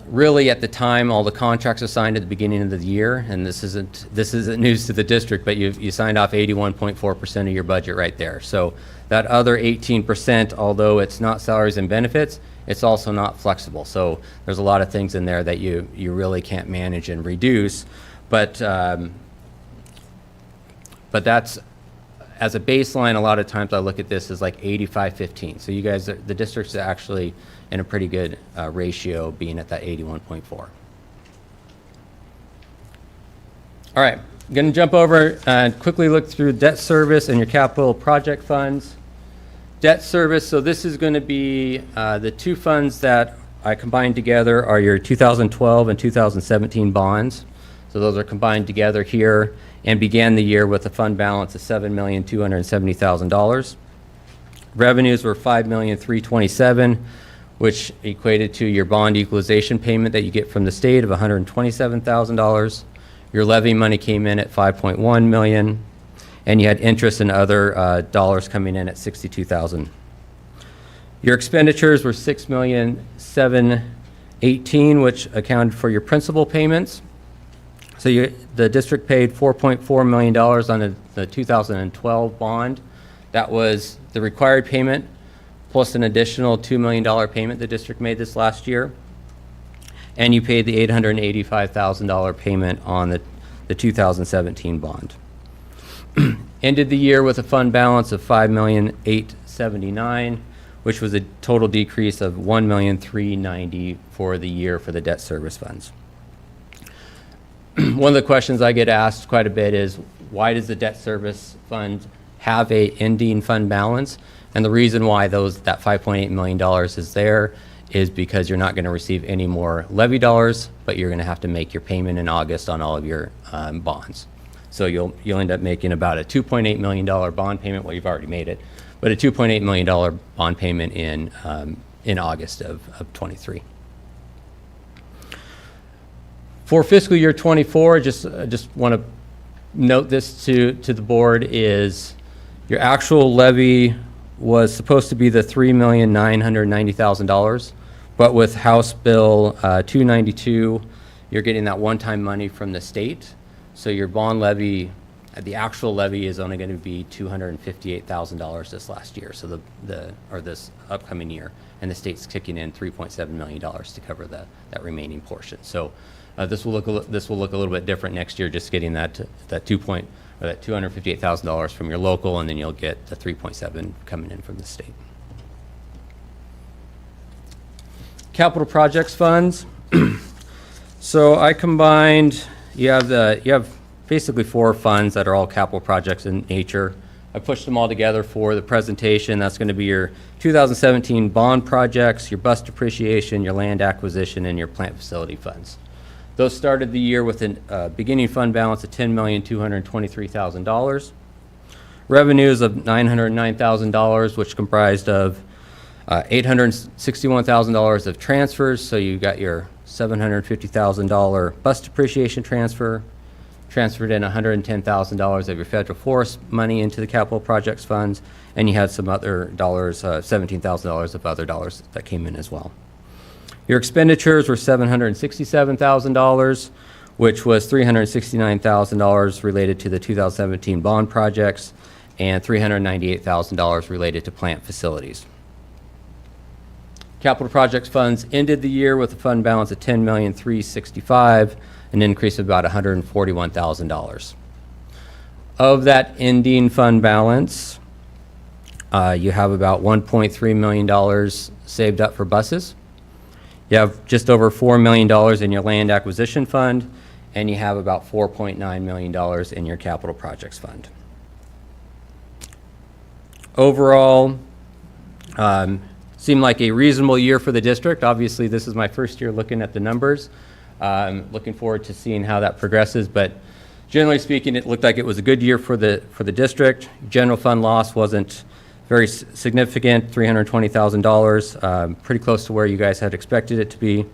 really at the time all the contracts are signed at the beginning of the year, and this isn't news to the district, but you signed off 81.4% of your budget right there. So that other 18%, although it's not salaries and benefits, it's also not flexible. So there's a lot of things in there that you really can't manage and reduce. But that's, as a baseline, a lot of times I look at this as like 85-15. So you guys, the district's actually in a pretty good ratio, being at that 81.4. All right, I'm going to jump over and quickly look through debt service and your capital project funds. Debt service, so this is going to be the two funds that I combined together are your 2012 and 2017 bonds. So those are combined together here and began the year with a fund balance of $7,270,000. Revenues were $5,327,000, which equated to your bond equalization payment that you get from the state of $127,000. Your levy money came in at $5.1 million, and you had interest and other dollars coming in at $62,000. Your expenditures were $6,718,000, which accounted for your principal payments. So the district paid $4.4 million on the 2012 bond. That was the required payment plus an additional $2 million payment the district made this last year. And you paid the $885,000 payment on the 2017 bond. Ended the year with a fund balance of $5,879,000, which was a total decrease of $1,390,000 for the year for the debt service funds. One of the questions I get asked quite a bit is, why does the debt service fund have a ending fund balance? And the reason why that $5.8 million is there is because you're not going to receive any more levy dollars, but you're going to have to make your payment in August on all of your bonds. So you'll end up making about a $2.8 million bond payment. Well, you've already made it, but a $2.8 million bond payment in August of 23. For fiscal year 24, just want to note this to the board is your actual levy was supposed to be the $3,990,000, but with House Bill 292, you're getting that one-time money from the state. So your bond levy, the actual levy is only going to be $258,000 this last year, so or this upcoming year, and the state's kicking in $3.7 million to cover that remaining portion. So this will look a little bit different next year, just getting that $258,000 from your local, and then you'll get the 3.7 coming in from the state. Capital projects funds. So I combined. You have basically 4 funds that are all capital projects in nature. I pushed them all together for the presentation. That's going to be your 2017 bond projects, your bus depreciation, your land acquisition, and your plant facility funds. Those started the year with a beginning fund balance of $10,223,000. Revenues of $909,000, which comprised of $861,000 of transfers. So you got your $750,000 bus depreciation transferred in $110,000 of your federal forest money into the capital projects funds, and you had some other dollars, $17,000 of other dollars that came in as well. Your expenditures were $767,000, which was $369,000 related to the 2017 bond projects and $398,000 related to plant facilities. Capital projects funds ended the year with a fund balance of $10,365,000, an increase of about $141,000. Of that ending fund balance, you have about $1.3 million saved up for buses. You have just over $4 million in your land acquisition fund, and you have about $4.9 million in your capital projects fund. Overall, seemed like a reasonable year for the district. Obviously, this is my first year looking at the numbers. I'm looking forward to seeing how that progresses, but generally speaking, it looked like it was a good year for the district. General fund loss wasn't very significant, $320,000, pretty close to where you guys had expected it to be.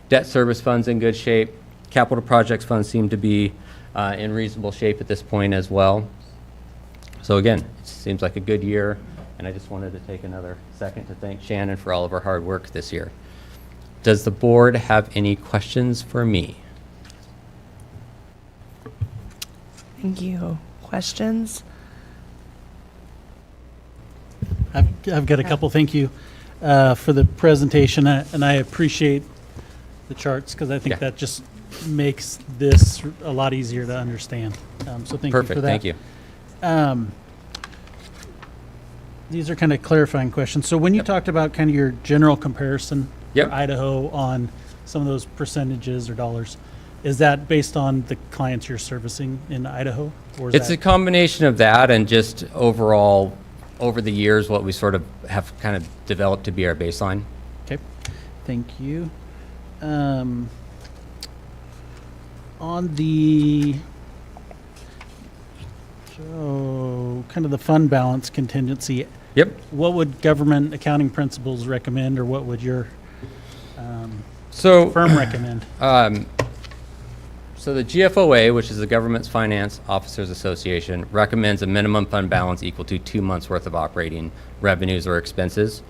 Debt service funds in good shape. Capital projects funds seem to be in reasonable shape at this point as well. So again, it seems like a good year, and I just wanted to take another second to thank Shannon for all of her hard work this year. Does the board have any questions for me? Thank you. Questions? I've got a couple. Thank you for the presentation, and I appreciate the charts because I think that just makes this a lot easier to understand. So thank you for that. Thank you. These are kind of clarifying questions. So when you talked about kind of your general comparison for Idaho on some of those percentages or dollars, is that based on the clients you're servicing in Idaho? Or is It's a combination of that and just overall, over the years, what we sort of have kind of developed to be our baseline. Okay, thank you. On the kind of the fund balance contingency. Yep. What would government accounting principles recommend, or what would your firm recommend? So the GFOA, which is the Government's Finance Officers Association, recommends a minimum fund balance equal to 2 months worth of operating revenues or expenses.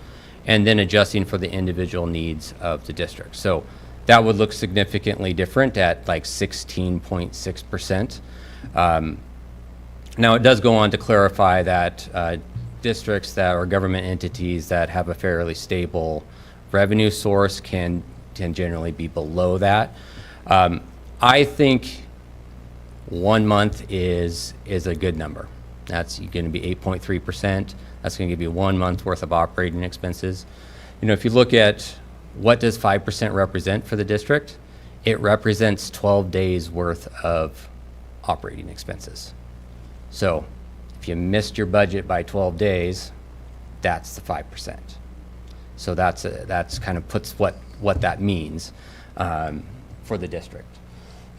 and then adjusting for the individual needs of the district. So that would look significantly different at like 16.6%. Now, it does go on to clarify that districts that are government entities that have a fairly stable revenue source can generally be below that. I think 1 month is a good number. That's going to be 8.3%. That's going to give you 1 month worth of operating expenses. You know, if you look at what does 5% represent for the district, it represents 12 days worth of operating expenses. So if you missed your budget by 12 days, that's the 5%. So that's kind of puts what that means for the district.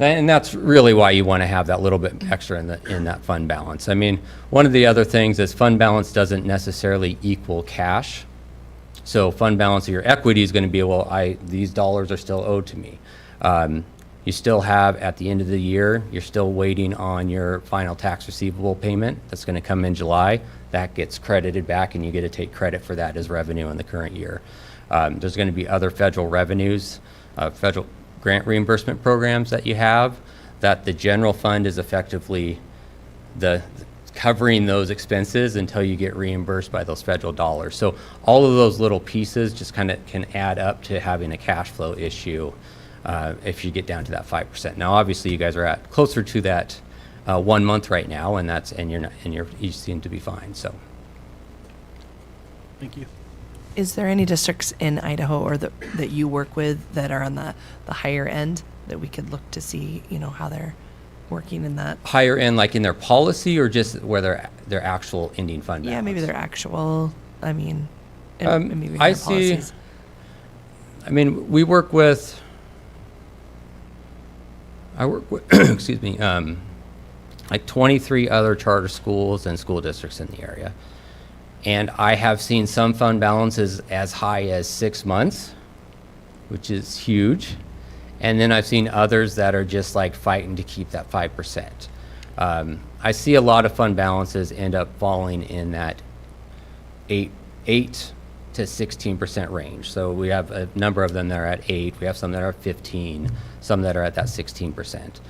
And that's really why you want to have that little bit extra in that fund balance. I mean, one of the other things is fund balance doesn't necessarily equal cash. So fund balance of your equity is going to be, well, these dollars are still owed to me. You still have, at the end of the year, you're still waiting on your final tax receivable payment that's going to come in July. That gets credited back, and you get to take credit for that as revenue in the current year. There's going to be other federal revenues, federal grant reimbursement programs that you have, that the general fund is effectively covering those expenses until you get reimbursed by those federal dollars. So all of those little pieces just kind of can add up to having a cash flow issue if you get down to that 5%. Now, obviously, you guys are at closer to that 1 month right now, and you seem to be fine. So, Thank you. Is there any districts in Idaho or that you work with that are on the higher end that we could look to see, you know, how they're working in that? higher end, like in their policy, or just where their actual ending fund balance? Yeah, maybe their actual, I mean, and maybe I their see. policies. I mean, we work with. I work with, excuse me, like 23 other charter schools and school districts in the area. And I have seen some fund balances as high as 6 months, which is huge. And then I've seen others that are just like fighting to keep that 5%. I see a lot of fund balances end up falling in that 8 to 16% range. So we have a number of them that are at 8. We have some that are 15, some that are at that 16%.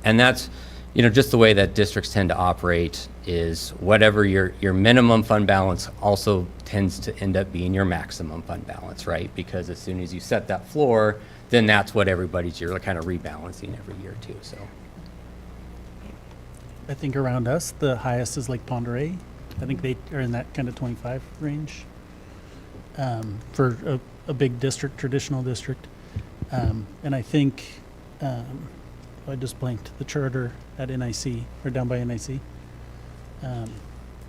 And that's, you know, just the way that districts tend to operate is whatever your minimum fund balance also tends to end up being your maximum fund balance, right? Because as soon as you set that floor, then that's what you're kind of rebalancing every year too, so. I think around us, the highest is Lake Pend Oreille. I think they are in that kind of 25 range for a big district, traditional district. And I think, I just blanked, the charter at NIC, or down by NIC.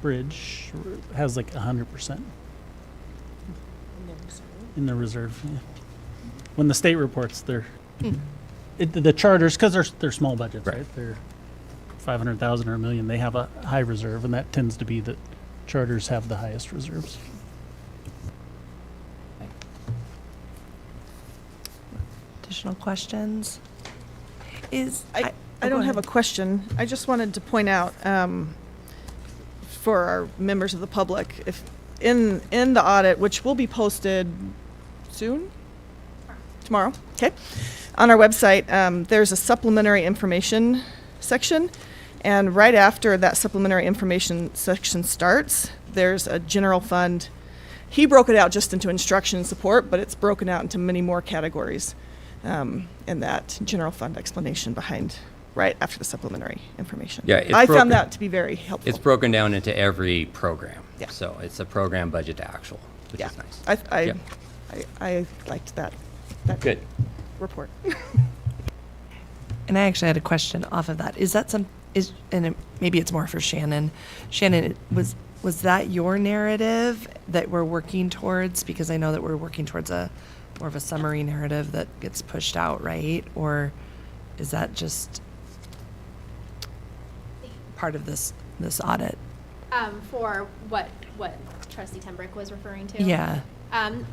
Bridge has like 100% in the reserve. Yeah. When the state reports, the charters, because they're small budgets, right? They're 500,000 or $1 million. They have a high reserve, and that tends to be that charters have the highest reserves. Additional questions? I don't have a question. I just wanted to point out for our members of the public, if in the audit, which will be posted soon, tomorrow, okay, on our website, there's a supplementary information section, and right after that supplementary information section starts, there's a general fund. He broke it out just into instruction and support, but it's broken out into many more categories. And that general fund explanation behind right after the supplementary information. Yeah, I found that to be very helpful. It's broken down into every program. Yeah. So it's a program budget to actual, which is nice. I liked that Good report. And I actually had a question off of that. Is that maybe it's more for Shannon. Shannon, was that your narrative that we're working towards? Because I know that we're working towards more of a summary narrative that gets pushed out, right? Or is that just part of this audit? For what Trustee Tembrick was referring to? Yeah.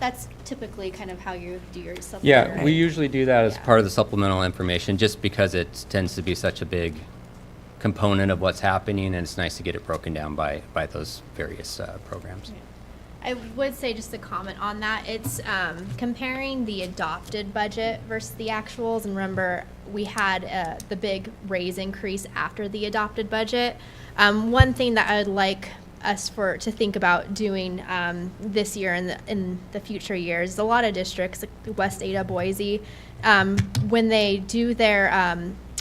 That's typically kind of how you do your supplementary. Yeah, we usually do that as part of the supplemental information, just because it tends to be such a big component of what's happening, and it's nice to get it broken down by those various programs. I would say just a comment on that. It's comparing the adopted budget versus the actuals. And remember, we had the big raise increase after the adopted budget. One thing that I would like us to think about doing this year and in the future years, a lot of districts, like West Ada, Boise, when they do their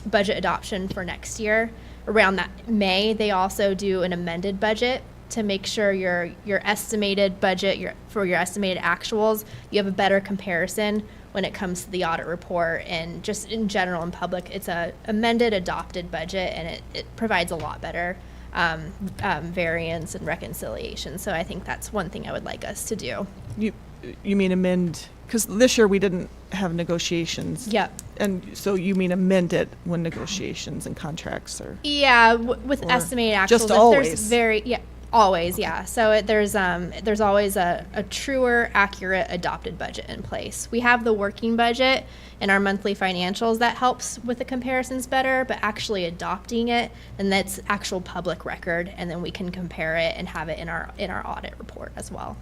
budget adoption for next year, around that May, they also do an amended budget to make sure your estimated budget, for your estimated actuals, you have a better comparison when it comes to the audit report. And just in general in public, it's a amended adopted budget, and it provides a lot better variance and reconciliation. So I think that's one thing I would like us to do. You mean amend, because this year we didn't have negotiations. Yep. And so you mean amend it when negotiations and contracts are. Yeah, with estimated actuals. Just if always. There's always, yeah. So there's always a truer, accurate adopted budget in place. We have the working budget in our monthly financials that helps with the comparisons better, but actually adopting it, and that's actual public record, and then we can compare it and have it in our audit report as well.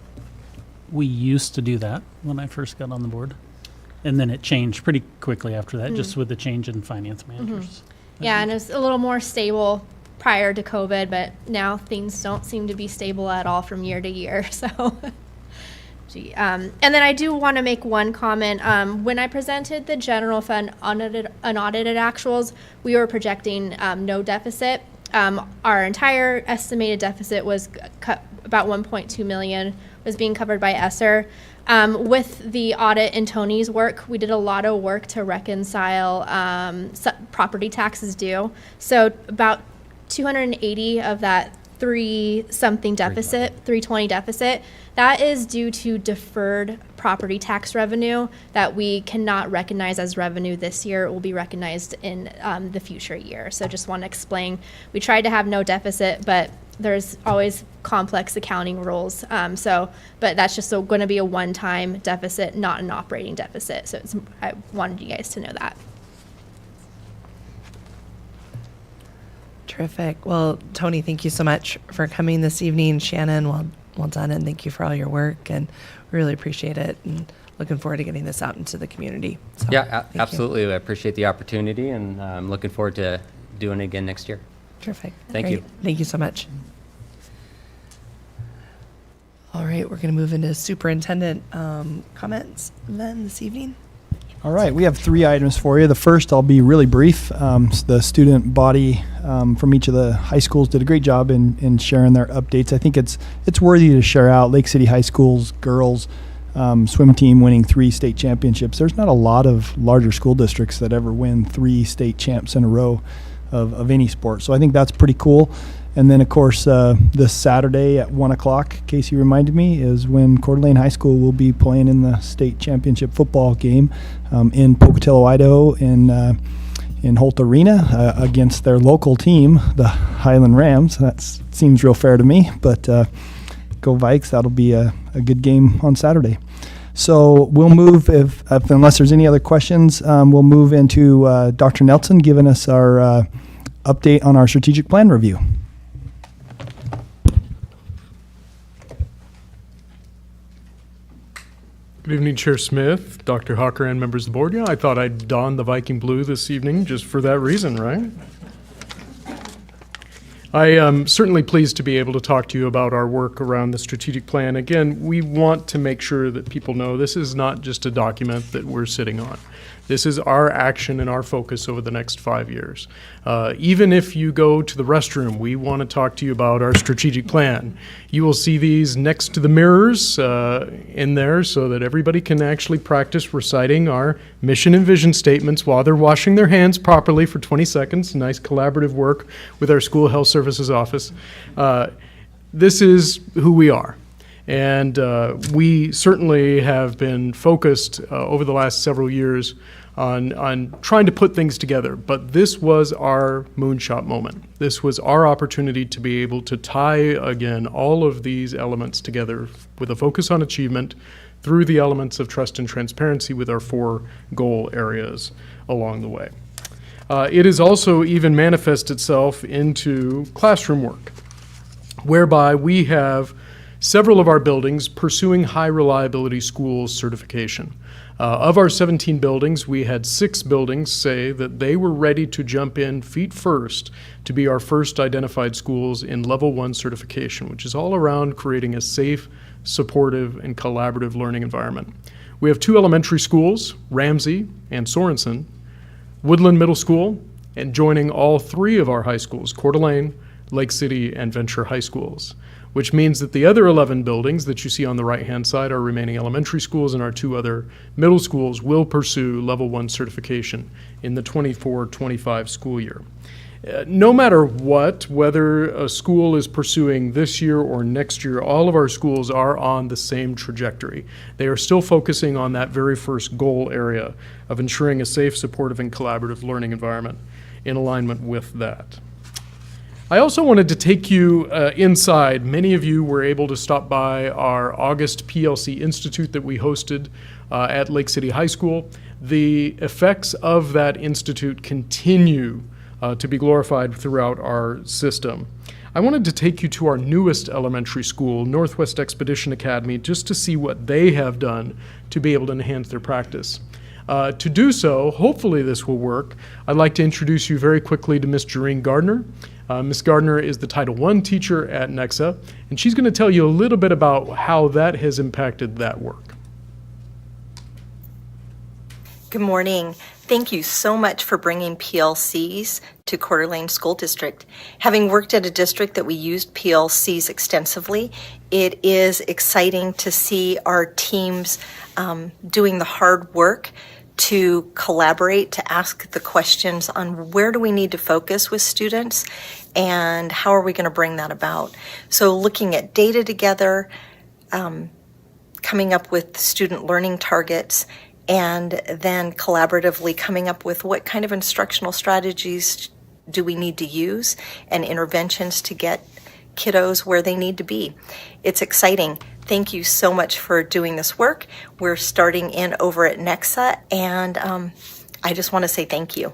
We used to do that when I first got on the board, and then it changed pretty quickly after that, just with the change in finance managers. Yeah, and it was a little more stable prior to COVID, but now things don't seem to be stable at all from year to year. So, and then I do want to make one comment. When I presented the general fund unaudited actuals, we were projecting no deficit. Our entire estimated deficit was cut about 1.2 million, was being covered by ESSER. With the audit and Tony's work, we did a lot of work to reconcile property taxes due. So about 280 of that 320 deficit, that is due to deferred property tax revenue that we cannot recognize as revenue this year. It will be recognized in the future year. So just want to explain, we tried to have no deficit, but there's always complex accounting rules. But that's just going to be a one-time deficit, not an operating deficit. So I wanted you guys to know that. Terrific. Well, Tony, thank you so much for coming this evening. Shannon, well done, and thank you for all your work, and we really appreciate it, and looking forward to getting this out into the community. So, Yeah, thank absolutely. I appreciate the opportunity, and I'm looking forward to doing it again next year. Terrific. Thank Great. you. Thank you so much. All right, we're going to move into superintendent comments then this evening. All right, we have 3 items for you. The first, I'll be really brief. The student body from each of the high schools did a great job in sharing their updates. I think it's worthy to share out Lake City High School's girls swim team winning 3 state championships. There's not a lot of larger school districts that ever win 3 state champs in a row of any sport. So I think that's pretty cool. And then, of course, this Saturday at 1 o'clock, Casey reminded me, is when Coeur d'Alene High School will be playing in the state championship football game in Pocatello, Idaho, in Holt Arena against their local team, the Highland Rams. That seems real fair to me, but go Vikes. That'll be a good game on Saturday. So we'll move, unless there's any other questions, we'll move into Dr. Nelson giving us our update on our strategic plan review. Good evening, Chair Smith, Dr. Hawker, and members of the board. Yeah, I thought I'd don the Viking blue this evening just for that reason, right? I am certainly pleased to be able to talk to you about our work around the strategic plan. Again, we want to make sure that people know this is not just a document that we're sitting on. This is our action and our focus over the next 5 years. Even if you go to the restroom, we want to talk to you about our strategic plan. You will see these next to the mirrors in there so that everybody can actually practice reciting our mission and vision statements while they're washing their hands properly for 20 seconds. Nice collaborative work with our school health services office. This is who we are. And we certainly have been focused over the last several years on trying to put things together. But this was our moonshot moment. This was our opportunity to be able to tie, again, all of these elements together with a focus on achievement through the elements of trust and transparency with our 4 goal areas along the way. It has also even manifested itself into classroom work, whereby we have several of our buildings pursuing high reliability schools certification. Of our 17 buildings, we had 6 buildings say that they were ready to jump in feet first to be our first identified schools in level 1 certification, which is all around creating a safe, supportive, and collaborative learning environment. We have 2 elementary schools, Ramsey and Sorensen, Woodland Middle School, and joining all 3 of our high schools, Coeur d'Alene, Lake City, and Venture High Schools, which means that the other 11 buildings that you see on the right-hand side, our remaining elementary schools and our 2 other middle schools, will pursue level 1 certification in the 24-25 school year. No matter what, whether a school is pursuing this year or next year, all of our schools are on the same trajectory. They are still focusing on that very first goal area of ensuring a safe, supportive, and collaborative learning environment in alignment with that. I also wanted to take you inside. Many of you were able to stop by our August PLC Institute that we hosted at Lake City High School. The effects of that institute continue to be glorified throughout our system. I wanted to take you to our newest elementary school, Northwest Expedition Academy, just to see what they have done to be able to enhance their practice. To do so, hopefully this will work, I'd like to introduce you very quickly to Ms. Jareen Gardner. Ms. Gardner is the Title I teacher at NEXA, and she's going to tell you a little bit about how that has impacted that work. Good morning. Thank you so much for bringing PLCs to Coeur d'Alene School District. Having worked at a district that we used PLCs extensively, it is exciting to see our teams doing the hard work to collaborate, to ask the questions on where do we need to focus with students and how are we going to bring that about. So looking at data together, coming up with student learning targets, and then collaboratively coming up with what kind of instructional strategies do we need to use and interventions to get kiddos where they need to be. It's exciting. Thank you so much for doing this work. We're starting in over at NEXA, and I just want to say thank you.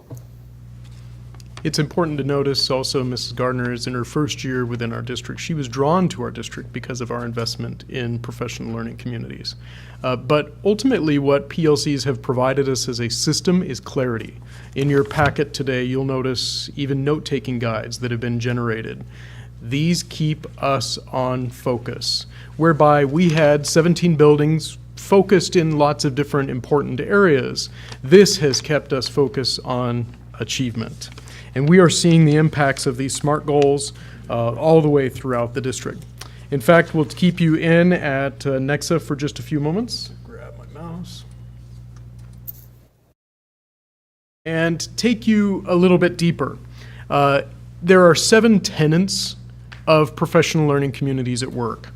It's important to notice also Mrs. Gardner is in her first year within our district. She was drawn to our district because of our investment in professional learning communities. But ultimately what PLCs have provided us as a system is clarity. In your packet today, you'll notice even note-taking guides that have been generated. These keep us on focus, whereby we had 17 buildings focused in lots of different important areas. This has kept us focused on achievement. And we are seeing the impacts of these SMART goals all the way throughout the district. In fact, we'll keep you in at NEXA for just a few moments. Grab my mouse. And take you a little bit deeper. There are 7 tenets of professional learning communities at work.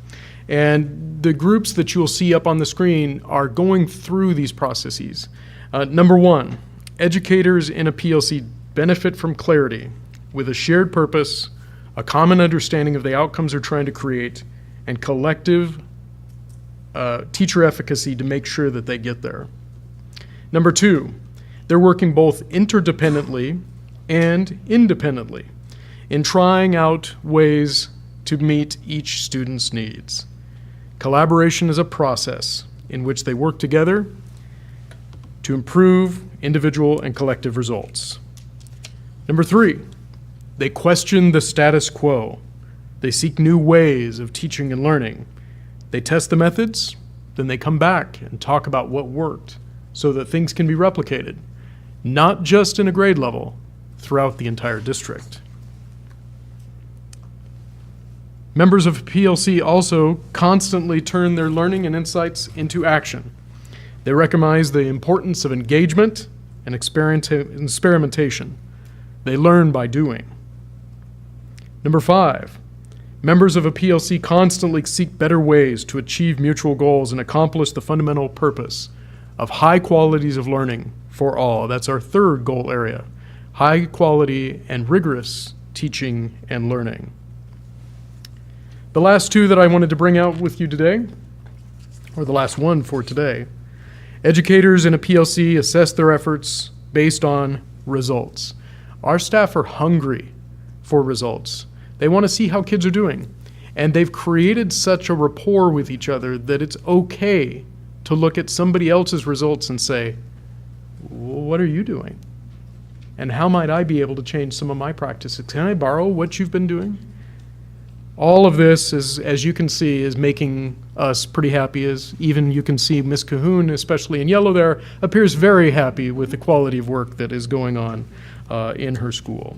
And the groups that you'll see up on the screen are going through these processes. Number 1, educators in a PLC benefit from clarity with a shared purpose, a common understanding of the outcomes they're trying to create, and collective teacher efficacy to make sure that they get there. Number 2, they're working both interdependently and independently in trying out ways to meet each student's needs. Collaboration is a process in which they work together to improve individual and collective results. Number 3, they question the status quo. They seek new ways of teaching and learning. They test the methods, then they come back and talk about what worked so that things can be replicated, not just in a grade level, throughout the entire district. Members of PLC also constantly turn their learning and insights into action. They recognize the importance of engagement and experimentation. They learn by doing. Number 5, members of a PLC constantly seek better ways to achieve mutual goals and accomplish the fundamental purpose of high qualities of learning for all. That's our 3rd goal area, high quality and rigorous teaching and learning. The last 2 that I wanted to bring out with you today, or the last one for today, educators in a PLC assess their efforts based on results. Our staff are hungry for results. They want to see how kids are doing. And they've created such a rapport with each other that it's okay to look at somebody else's results and say, well, what are you doing? And how might I be able to change some of my practices? Can I borrow what you've been doing? All of this, is, as you can see, is making us pretty happy. As even you can see Ms. Cahoon, especially in yellow there, appears very happy with the quality of work that is going on in her school.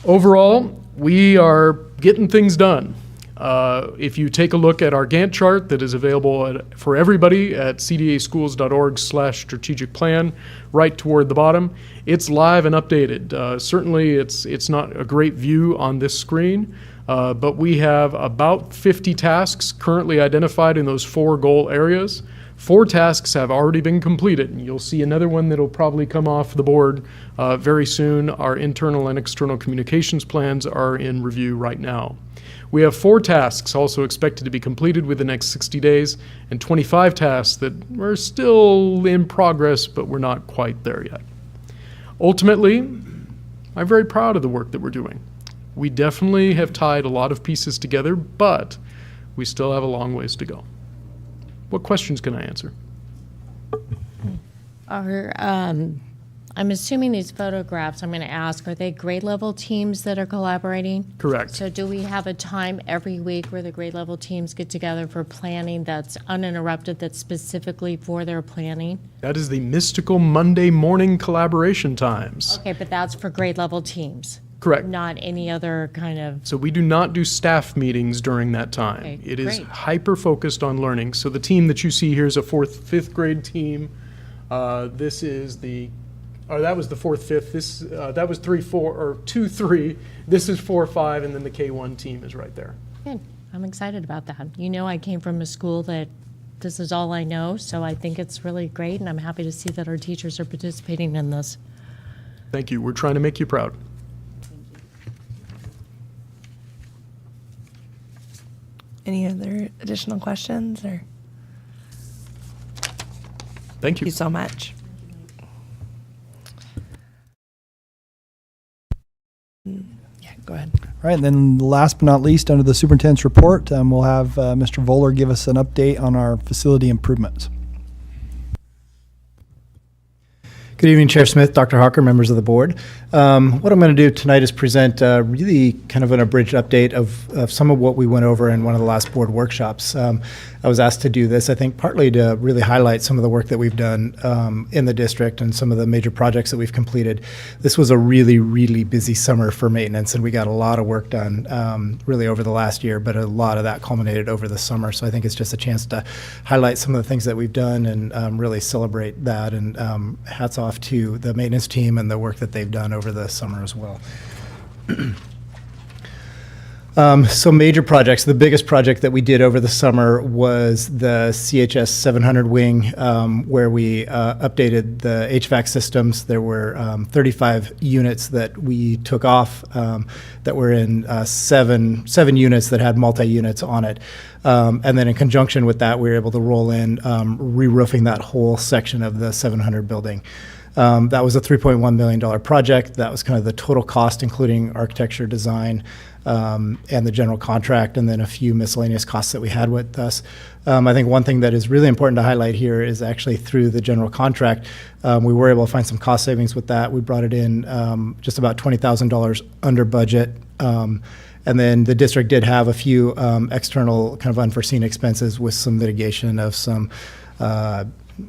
Overall, we are getting things done. If you take a look at our Gantt chart that is available for everybody at cdaschools.org/strategic plan, right toward the bottom, it's live and updated. Certainly, it's not a great view on this screen, but we have about 50 tasks currently identified in those 4 goal areas. 4 tasks have already been completed, and you'll see another one that'll probably come off the board very soon. Our internal and external communications plans are in review right now. We have 4 tasks also expected to be completed within the next 60 days, and 25 tasks that are still in progress, but we're not quite there yet. Ultimately, I'm very proud of the work that we're doing. We definitely have tied a lot of pieces together, but we still have a long ways to go. What questions can I answer? I'm assuming these photographs, I'm going to ask, are they grade level teams that are collaborating? Correct. So do we have a time every week where the grade level teams get together for planning that's uninterrupted, that's specifically for their planning? That is the mystical Monday morning collaboration times. Okay, but that's for grade level teams? Correct. Not any other kind of... So we do not do staff meetings during that time. Okay, it is great. hyper-focused on learning. So the team that you see here is a 4th, 5th grade team. This is the... that was the 4th, 5th. That was 3, 4, or 2, 3. This is 4, 5, and then the K1 team is right there. Good. I'm excited about that. You know, I came from a school that this is all I know, so I think it's really great, and I'm happy to see that our teachers are participating in this. Thank you. We're trying to make you proud. Any other additional questions? Or Thank you. Thank you so much. Yeah, go ahead. All right, and then last but not least, under the superintendent's report, we'll have Mr. Voller give us an update on our facility improvements. Good evening, Chair Smith, Dr. Hawker, members of the board. What I'm going to do tonight is present really kind of an abridged update of some of what we went over in one of the last board workshops. I was asked to do this, I think, partly to really highlight some of the work that we've done in the district and some of the major projects that we've completed. This was a really, really busy summer for maintenance, and we got a lot of work done really over the last year, but a lot of that culminated over the summer. So I think it's just a chance to highlight some of the things that we've done and really celebrate that. And hats off to the maintenance team and the work that they've done over the summer as well. So major projects. The biggest project that we did over the summer was the CHS 700 wing, where we updated the HVAC systems. There were 35 units that we took off that were in seven units that had multi-units on it. And then in conjunction with that, we were able to roll in re-roofing that whole section of the 700 building. That was a $3.1 million project. That was kind of the total cost, including architecture, design, and the general contract, and then a few miscellaneous costs that we had with us. I think one thing that is really important to highlight here is actually through the general contract, we were able to find some cost savings with that. We brought it in just about $20,000 under budget. And then the district did have a few external kind of unforeseen expenses with some mitigation of some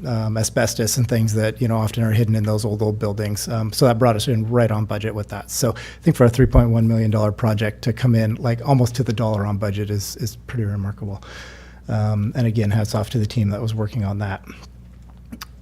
asbestos and things that often are hidden in those old buildings. So that brought us in right on budget with that. So I think for a $3.1 million project to come in like almost to the dollar on budget is pretty remarkable. And again, hats off to the team that was working on that.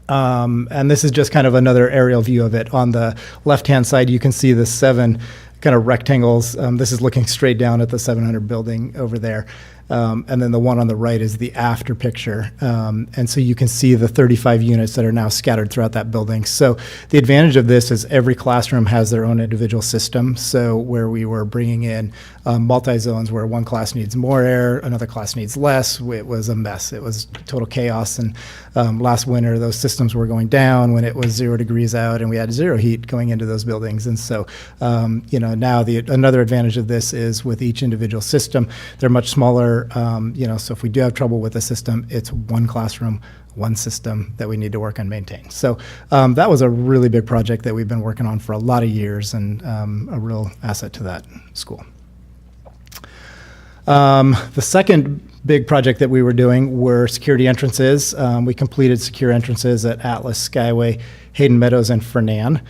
And this is just kind of another aerial view of it. On the left-hand side, you can see the 7 kind of rectangles. This is looking straight down at the 700 building over there. And then the one on the right is the after picture. And so you can see the 35 units that are now scattered throughout that building. So the advantage of this is every classroom has their own individual system. So where we were bringing in multi-zones where one class needs more air, another class needs less, it was a mess. It was total chaos. And last winter, those systems were going down when it was 0 degrees out and we had zero heat going into those buildings. And so, now another advantage of this is with each individual system, they're much smaller. So if we do have trouble with a system, it's one classroom, one system that we need to work and maintain. So that was a really big project that we've been working on for a lot of years and a real asset to that school. The second big project that we were doing were security entrances. We completed secure entrances at Atlas, Skyway, Hayden Meadows, and Fernan.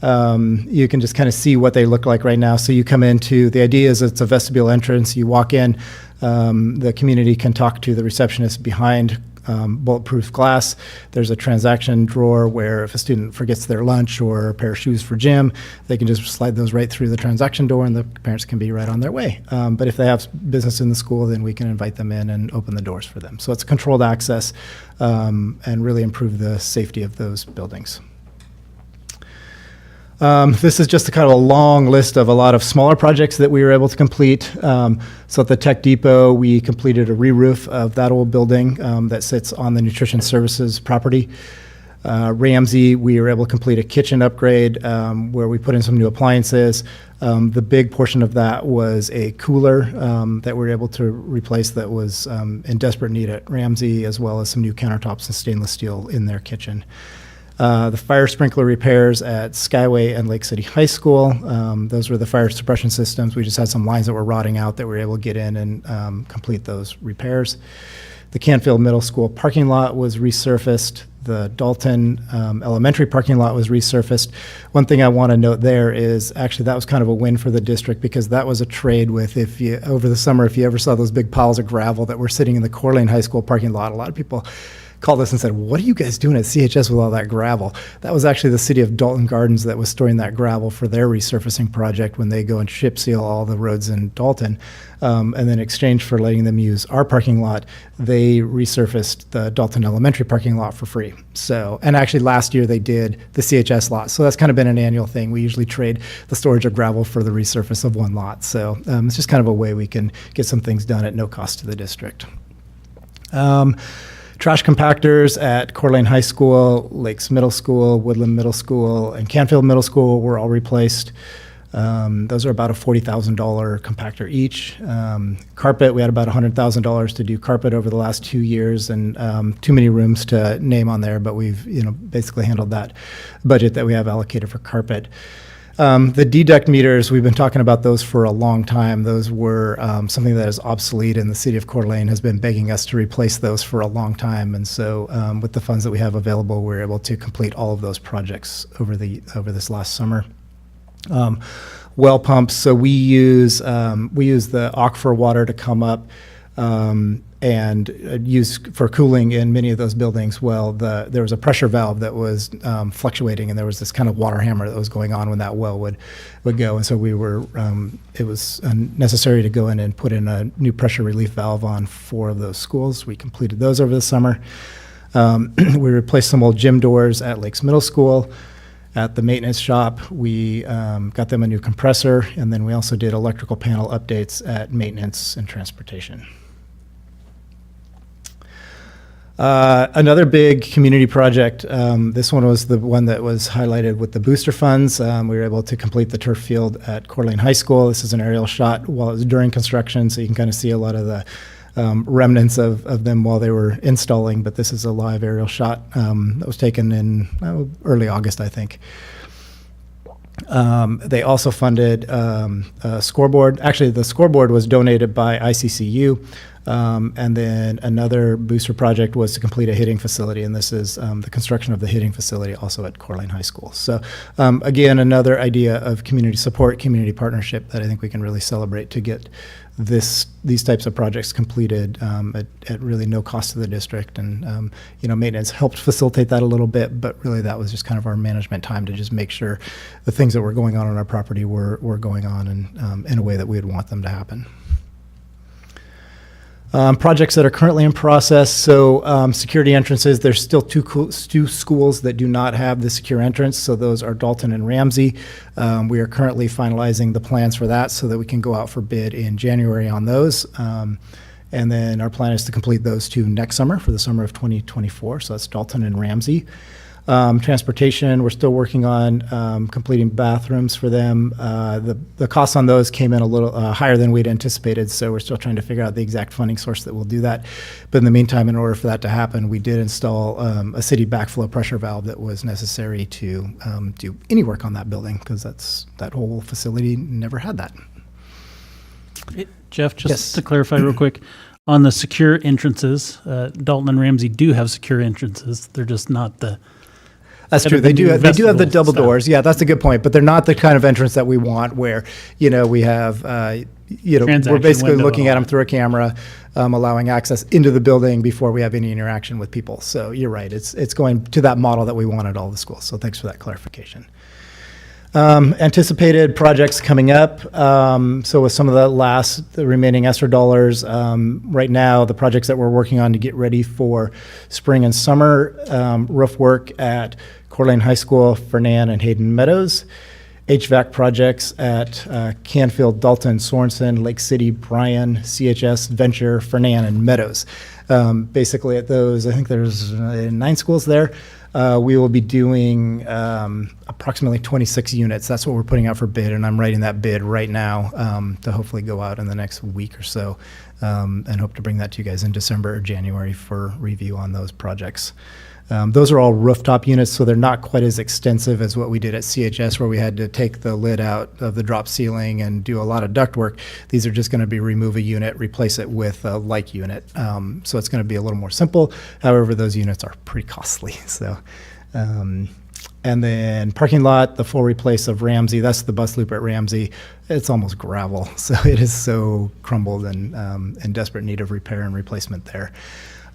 You can just kind of see what they look like right now. So you come into, the idea is it's a vestibule entrance. You walk in, the community can talk to the receptionist behind bulletproof glass. There's a transaction drawer where if a student forgets their lunch or a pair of shoes for gym, they can just slide those right through the transaction door and the parents can be right on their way. But if they have business in the school, then we can invite them in and open the doors for them. So it's controlled access and really improve the safety of those buildings. This is just a kind of a long list of a lot of smaller projects that we were able to complete. So at the Tech Depot, we completed a re-roof of that old building that sits on the Nutrition Services property. Ramsey, we were able to complete a kitchen upgrade where we put in some new appliances. The big portion of that was a cooler that we were able to replace that was in desperate need at Ramsey, as well as some new countertops and stainless steel in their kitchen. The fire sprinkler repairs at Skyway and Lake City High School. Those were the fire suppression systems. We just had some lines that were rotting out that we were able to get in and complete those repairs. The Canfield Middle School parking lot was resurfaced. The Dalton Elementary parking lot was resurfaced. One thing I want to note there is actually that was kind of a win for the district because that was a trade with over the summer, if you ever saw those big piles of gravel that were sitting in the Coeur d'Alene High School parking lot, a lot of people called us and said, what are you guys doing at CHS with all that gravel? That was actually the city of Dalton Gardens that was storing that gravel for their resurfacing project when they go and chip seal all the roads in Dalton. And then in exchange for letting them use our parking lot, they resurfaced the Dalton Elementary parking lot for free. So, and actually last year they did the CHS lot. So that's kind of been an annual thing. We usually trade the storage of gravel for the resurface of one lot. So it's just kind of a way we can get some things done at no cost to the district. Trash compactors at Coeur d'Alene High School, Lakes Middle School, Woodland Middle School, and Canfield Middle School were all replaced. Those are about a $40,000 compactor each. Carpet, we had about $100,000 to do carpet over the last 2 years, and too many rooms to name on there, but we've basically handled that budget that we have allocated for carpet. The deduct meters, we've been talking about those for a long time. Those were something that is obsolete, and the city of Coeur d'Alene has been begging us to replace those for a long time. And so with the funds that we have available, we're able to complete all of those projects over this last summer. Well pumps, so we use the aquifer water to come up and use for cooling in many of those buildings. Well, there was a pressure valve that was fluctuating, and there was this kind of water hammer that was going on when that well would go. And so it was necessary to go in and put in a new pressure relief valve on 4 of those schools. We completed those over the summer. We replaced some old gym doors at Lakes Middle School. At the maintenance shop, we got them a new compressor, and then we also did electrical panel updates at maintenance and transportation. Another big community project, this one was the one that was highlighted with the booster funds. We were able to complete the turf field at Coeur d'Alene High School. This is an aerial shot while it was during construction, so you can kind of see a lot of the remnants of them while they were installing, but this is a live aerial shot that was taken in early August, I think. They also funded a scoreboard. Actually, the scoreboard was donated by ICCU. And then another booster project was to complete a hitting facility, and this is the construction of the hitting facility also at Coeur d'Alene High School. So again, another idea of community support, community partnership that I think we can really celebrate to get these types of projects completed at really no cost to the district. And maintenance helped facilitate that a little bit, but really that was just kind of our management time to just make sure the things that were going on our property were going on in a way that we would want them to happen. Projects that are currently in process, so security entrances, there's still two schools that do not have the secure entrance, so those are Dalton and Ramsey. We are currently finalizing the plans for that so that we can go out for bid in January on those. And then our plan is to complete those two next summer for the summer of 2024, so that's Dalton and Ramsey. Transportation, we're still working on completing bathrooms for them. The costs on those came in a little higher than we'd anticipated, so we're still trying to figure out the exact funding source that will do that. But in the meantime, in order for that to happen, we did install a city backflow pressure valve that was necessary to do any work on that building, because that whole facility never had that. Jeff, just Yes. to clarify real quick, on the secure entrances, Dalton and Ramsey do have secure entrances. They're just not the. That's true. They do have the double doors. Yeah, that's a good point. But they're not the kind of entrance that we want, where we have we're Transaction basically window looking and at all them through a camera, allowing access into the building before we have any interaction with people. So you're right. It's going to that model that we want at all the schools. So thanks for that clarification. Anticipated projects coming up. So with some of the remaining ESSER dollars, right now, the projects that we're working on to get ready for spring and summer, roof work at Coeur d'Alene High School, Fernan, and Hayden Meadows. HVAC projects at Canfield, Dalton, Sorensen, Lake City, Bryan, CHS, Venture, Fernan, and Meadows. Basically at those, I think there's 9 schools there. We will be doing approximately 26 units. That's what we're putting out for bid, and I'm writing that bid right now to hopefully go out in the next week or so, and hope to bring that to you guys in December or January for review on those projects. Those are all rooftop units, so they're not quite as extensive as what we did at CHS, where we had to take the lid out of the drop ceiling and do a lot of ductwork. These are just going to be remove a unit, replace it with a like unit. So it's going to be a little more simple. However, those units are pretty costly. So, and then parking lot, the full replace of Ramsey. That's the bus loop at Ramsey. It's almost gravel, so it is so crumbled and in desperate need of repair and replacement there.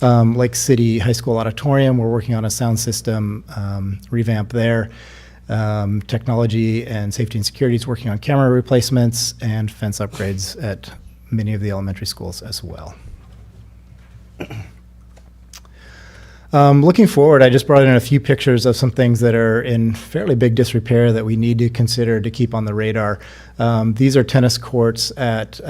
Lake City High School Auditorium, we're working on a sound system revamp there. Technology and safety and security is working on camera replacements and fence upgrades at many of the elementary schools as well. Looking forward, I just brought in a few pictures of some things that are in fairly big disrepair that we need to consider to keep on the radar. These are tennis courts at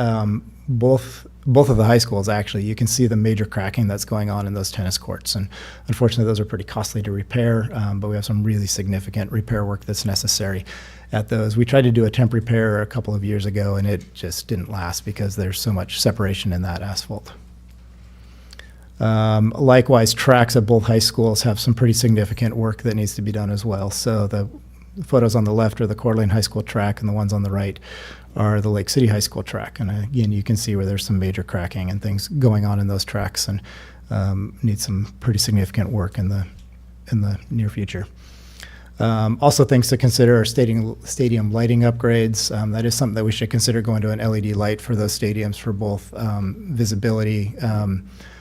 both of the high schools, actually. You can see the major cracking that's going on in those tennis courts. And unfortunately, those are pretty costly to repair, but we have some really significant repair work that's necessary at those. We tried to do a temp repair a couple of years ago, and it just didn't last because there's so much separation in that asphalt. Likewise, tracks at both high schools have some pretty significant work that needs to be done as well. So the photos on the left are the Coeur d'Alene High School track, and the ones on the right are the Lake City High School track. And again, you can see where there's some major cracking and things going on in those tracks, and need some pretty significant work in the near future. Also, things to consider are stadium lighting upgrades. That is something that we should consider going to an LED light for those stadiums for both visibility,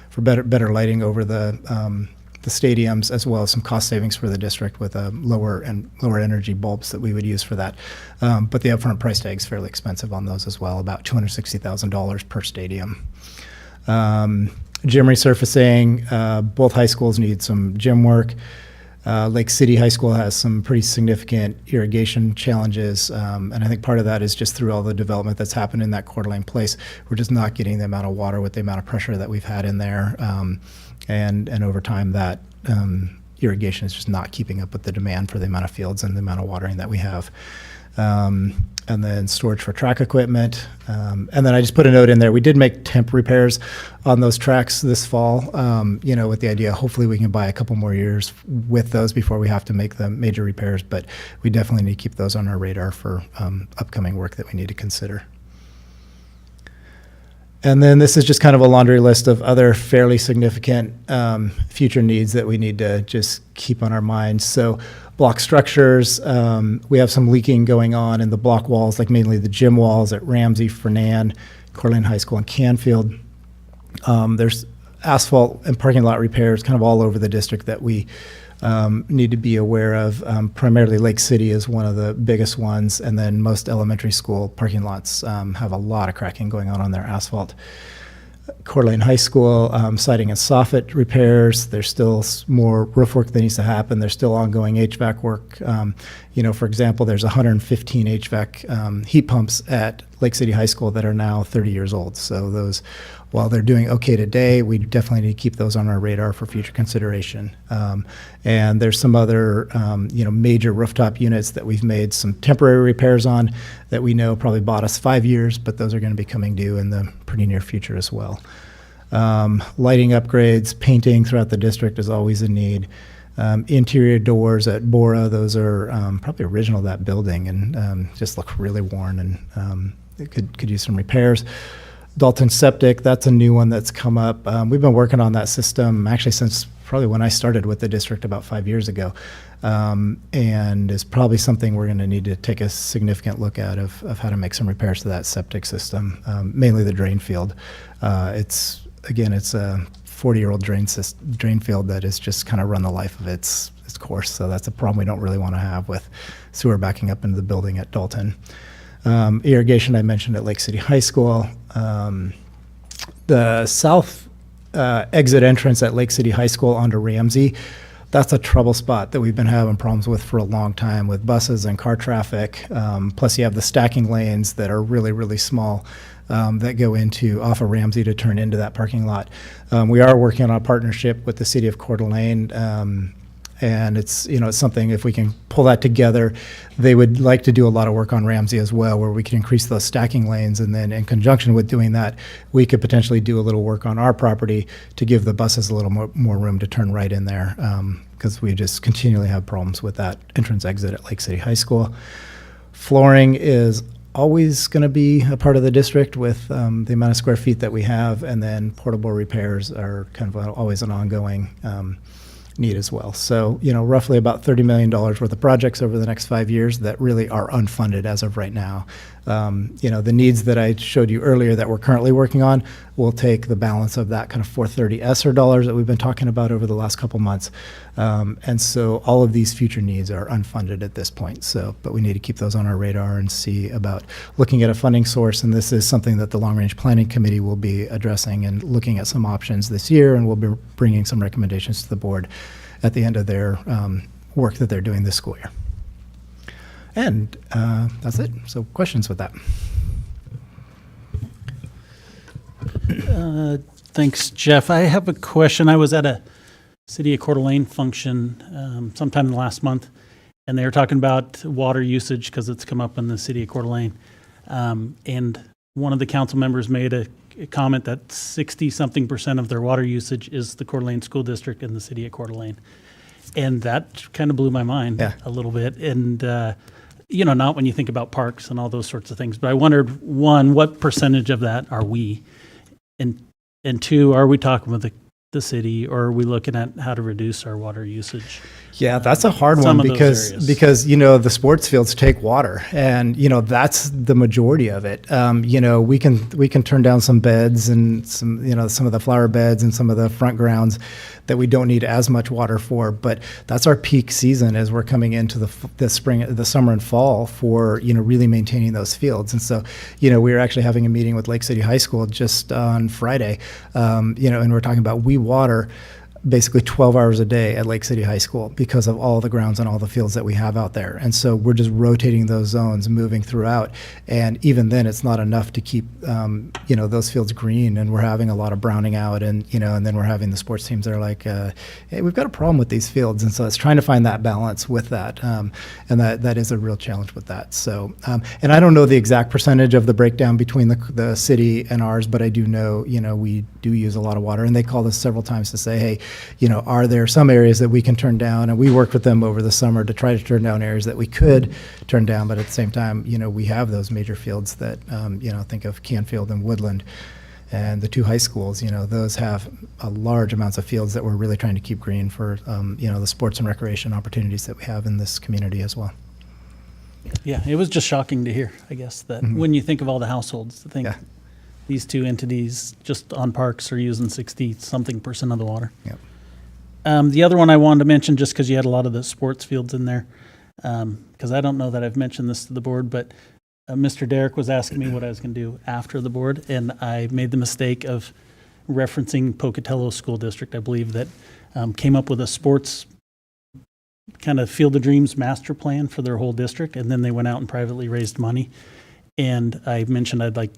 for better lighting over the stadiums, as well as some cost savings for the district with lower energy bulbs that we would use for that. But the upfront price tag is fairly expensive on those as well, about $260,000 per stadium. Gym resurfacing, both high schools need some gym work. Lake City High School has some pretty significant irrigation challenges, and I think part of that is just through all the development that's happened in that Coeur d'Alene place. We're just not getting the amount of water with the amount of pressure that we've had in there, and over time that irrigation is just not keeping up with the demand for the amount of fields and the amount of watering that we have. And then storage for track equipment. And then I just put a note in there. We did make temp repairs on those tracks this fall, with the idea hopefully we can buy a couple more years with those before we have to make the major repairs. But we definitely need to keep those on our radar for upcoming work that we need to consider. And then this is just kind of a laundry list of other fairly significant future needs that we need to just keep on our minds. So block structures, we have some leaking going on in the block walls, like mainly the gym walls at Ramsey, Fernan, Coeur d'Alene High School, and Canfield. There's asphalt and parking lot repairs kind of all over the district that we need to be aware of. Primarily Lake City is one of the biggest ones, and then most elementary school parking lots have a lot of cracking going on their asphalt. Coeur d'Alene High School, siding and soffit repairs. There's still more roof work that needs to happen. There's still ongoing HVAC work. For example, there's 115 HVAC heat pumps at Lake City High School that are now 30 years old. So those, while they're doing okay today, we definitely need to keep those on our radar for future consideration. And there's some other, major rooftop units that we've made some temporary repairs on that we know probably bought us 5 years, but those are going to be coming due in the pretty near future as well. Lighting upgrades, painting throughout the district is always a need. Interior doors at Bora, those are probably original to that building and just look really worn and it could use some repairs. Dalton Septic, that's a new one that's come up. We've been working on that system actually since probably when I started with the district about 5 years ago. And is probably something we're going to need to take a significant look at of how to make some repairs to that septic system, mainly the drain field. It's a 40-year-old drain field that has just kind of run the life of its course. So that's a problem we don't really want to have with sewer backing up into the building at Dalton. Irrigation I mentioned at Lake City High School. The south exit entrance at Lake City High School onto Ramsey, that's a trouble spot that we've been having problems with for a long time with buses and car traffic. Plus you have the stacking lanes that are really, really small that go off of Ramsey to turn into that parking lot. We are working on a partnership with the city of Coeur d'Alene. And it's something, if we can pull that together, they would like to do a lot of work on Ramsey as well, where we can increase those stacking lanes. And then in conjunction with doing that, we could potentially do a little work on our property to give the buses a little more room to turn right in there, because we just continually have problems with that entrance exit at Lake City High School. Flooring is always going to be a part of the district with the amount of square feet that we have, and then portable repairs are kind of always an ongoing need as well. So, roughly about $30 million worth of projects over the next 5 years that really are unfunded as of right now. The needs that I showed you earlier that we're currently working on will take the balance of that kind of 430 ESSER dollars that we've been talking about over the last couple months. And so all of these future needs are unfunded at this point. So, but we need to keep those on our radar and see about looking at a funding source. And this is something that the Long Range Planning Committee will be addressing and looking at some options this year. And we'll be bringing some recommendations to the board at the end of their work that they're doing this school year. And that's it. So questions with that? Thanks, Jeff. I have a question. I was at a City of Coeur d'Alene function sometime in the last month, and they were talking about water usage because it's come up in the City of Coeur d'Alene. And one of the council members made a comment that 60-something% of their water usage is the Coeur d'Alene School District and the City of Coeur d'Alene. And that kind of blew my mind a little bit. And, not when you think about parks and all those sorts of things. But I wondered, one, what percentage of that are we? And two, are we talking with the city, or are we looking at how to reduce our water usage? Yeah, that's a hard one because the sports fields take water, and that's the majority of it. We can turn down some beds and some of the flower beds and some of the front grounds that we don't need as much water for, but that's our peak season as we're coming into the spring, the summer and fall for really maintaining those fields. And so we were actually having a meeting with Lake City High School just on Friday, and we're talking about we water basically 12 hours a day at Lake City High School because of all the grounds and all the fields that we have out there. And so we're just rotating those zones, moving throughout. And even then, it's not enough to keep, those fields green. And we're having a lot of browning out. And, and then we're having the sports teams that are like, hey, we've got a problem with these fields. And so it's trying to find that balance with that. And that is a real challenge with that. So, and I don't know the exact percentage of the breakdown between the city and ours, but I do know, we do use a lot of water. And they called us several times to say, hey, are there some areas that we can turn down? And we worked with them over the summer to try to turn down areas that we could turn down. But at the same time, we have those major fields that, think of Canfield and Woodland and the two high schools, those have a large amounts of fields that we're really trying to keep green for, the sports and recreation opportunities that we have in this community as well. Yeah, it was just shocking to hear, I guess, that when you think of all the households, to think these two entities just on parks are using 60-something% of the water. Yep. The other one I wanted to mention, just because you had a lot of the sports fields in there, because I don't know that I've mentioned this to the board, but Mr. Derrick was asking me what I was going to do after the board, and I made the mistake of referencing Pocatello School District, I believe, that came up with a sports kind of Field of Dreams master plan for their whole district, and then they went out and privately raised money. And I mentioned I'd like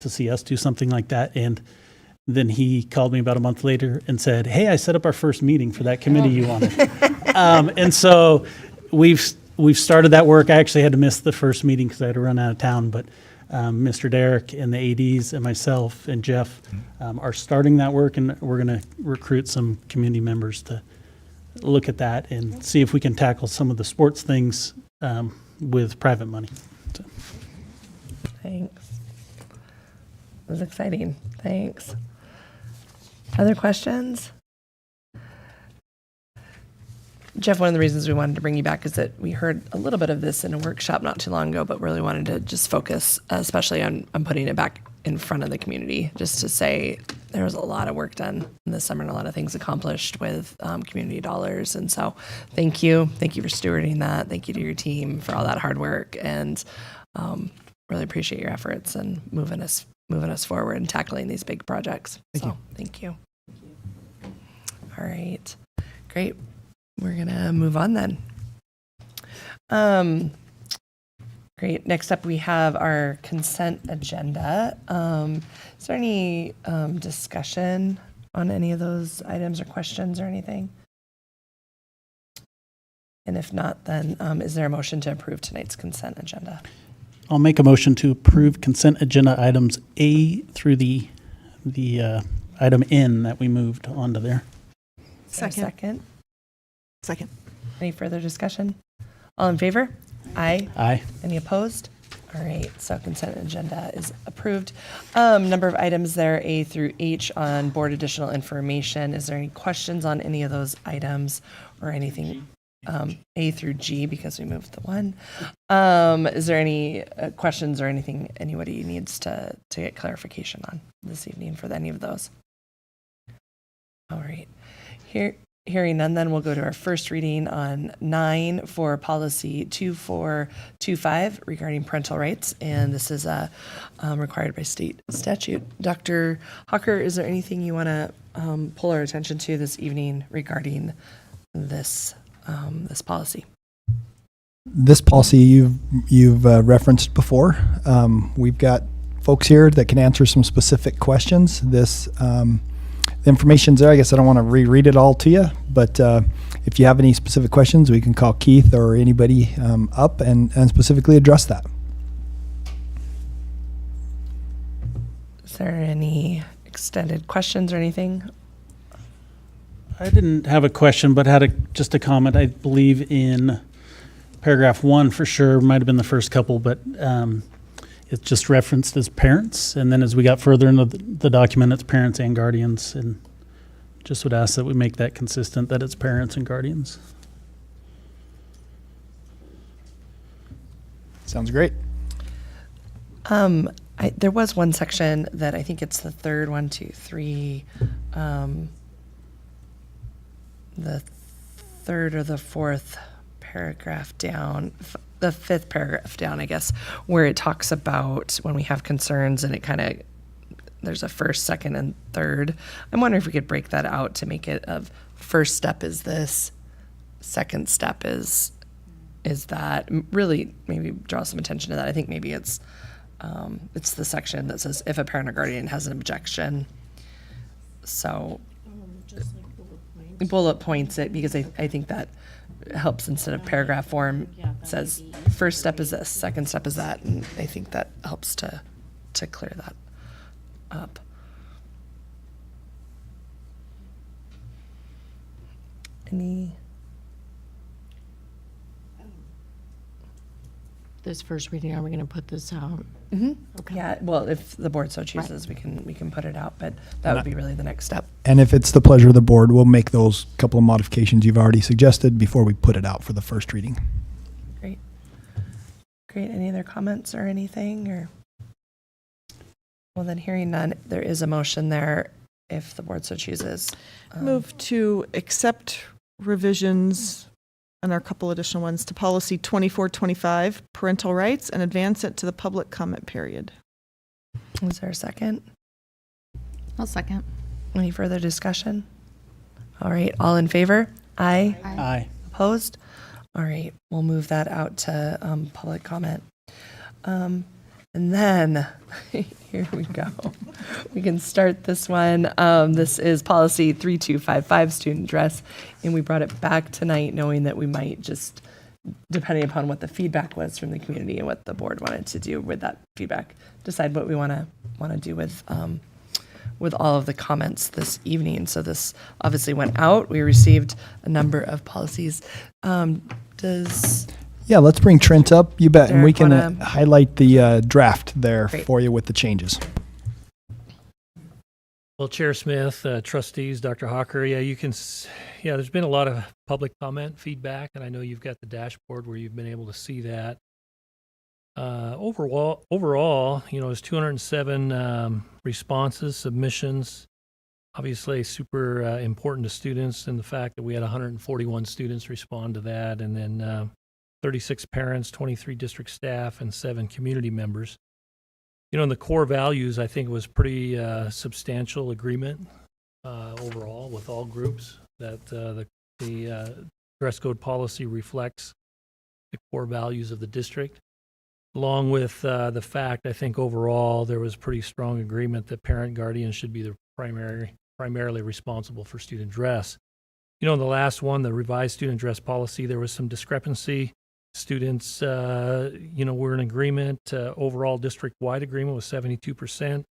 to see us do something like that, and then he called me about a month later and said, "Hey, I set up our first meeting for that committee you wanted." And so we've started that work. I actually had to miss the first meeting because I had to run out of town, but Mr. Derek and the ADs and myself and Jeff are starting that work, and we're going to recruit some community members to look at that and see if we can tackle some of the sports things with private money. So. Thanks. It was exciting. Thanks. Other questions? Jeff, one of the reasons we wanted to bring you back is that we heard a little bit of this in a workshop not too long ago, but really wanted to just focus, especially on putting it back in front of the community, just to say there was a lot of work done this summer and a lot of things accomplished with community dollars. And so thank you. Thank you for stewarding that. Thank you to your team for all that hard work, and really appreciate your efforts and moving us forward and tackling these big projects. Thank you. All right. Great. We're going to move on then. Great. Next up, we have our consent agenda. Is there any discussion on any of those items or questions or anything? And if not, then is there a motion to approve tonight's consent agenda? I'll make a motion to approve consent agenda items A through the item N that we moved onto there. Second. Second. Any further discussion? All in favor? Aye. Aye. Any opposed? All right, so consent agenda is approved. Number of items there, A through H on board additional information. Is there any questions on any of those items or anything? A through G, because we moved the one. Is there any questions or anything anybody needs to get clarification on this evening for any of those? All right. Hearing none, then we'll go to our first reading on 9 for policy 2425 regarding parental rights. And this is required by state statute. Dr. Hawker, is there anything you want to pull our attention to this evening regarding this policy? This policy you've referenced before. We've got folks here that can answer some specific questions. The information's there. I guess I don't want to reread it all to you, but if you have any specific questions, we can call Keith or anybody up and specifically address that. Is there any extended questions or anything? I didn't have a question, but had just a comment. I believe in paragraph 1 for sure, might have been the first couple, but it's just referenced as parents. And then as we got further into the document, it's parents and guardians. And just would ask that we make that consistent, that it's parents and guardians. Sounds great. There was one section that I think it's the third 1, 2, 3, the third or the fourth paragraph down, the fifth paragraph down, I guess, where it talks about when we have concerns and it kind of, there's a first, second, and third. I'm wondering if we could break that out to make it of first step is this, second step is that. Really maybe draw some attention to that. I think maybe it's the section that says if a parent or guardian has an objection. So bullet points it, because I think that helps. Instead of paragraph form, it says first step is this, second step is that, and I think that helps to clear that up. This first reading, are we going to put this out? Mm-hmm. Okay. Yeah, well, if the board so chooses, we can put it out, but that would be really the next step. And if it's the pleasure of the board, we'll make those couple of modifications you've already suggested before we put it out for the first reading. Great. Any other comments or anything? Or well, then hearing none, there is a motion there if the board so chooses. Move to accept revisions and our couple additional ones to policy 2425, parental rights, and advance it to the public comment period. Is there a second? I'll second. Any further discussion? All right, all in favor? Aye. Aye. Opposed? All right, we'll move that out to public comment. And then, here we go. We can start this one. This is policy 3255, student dress, and we brought it back tonight knowing that we might just, depending upon what the feedback was from the community and what the board wanted to do with that feedback, decide what we want to do with all of the comments this evening. So this obviously went out. We received a number of policies. Yeah, let's bring Trent up. You bet. And we Derek can highlight the draft there Great. for you with the changes. Well, Chair Smith, trustees, Dr. Hawker, there's been a lot of public comment feedback, and I know you've got the dashboard where you've been able to see that. Overall, there's 207 responses, submissions. Obviously, super important to students, and the fact that we had 141 students respond to that, and then 36 parents, 23 district staff, and 7 community members. In the core values, I think it was pretty substantial agreement overall with all groups that the dress code policy reflects the core values of the district. Along with the fact, I think overall there was pretty strong agreement that parent guardians should be the primarily responsible for student dress. The last one, the revised student dress policy, there was some discrepancy. Students, were in agreement. Overall district-wide agreement was 72%.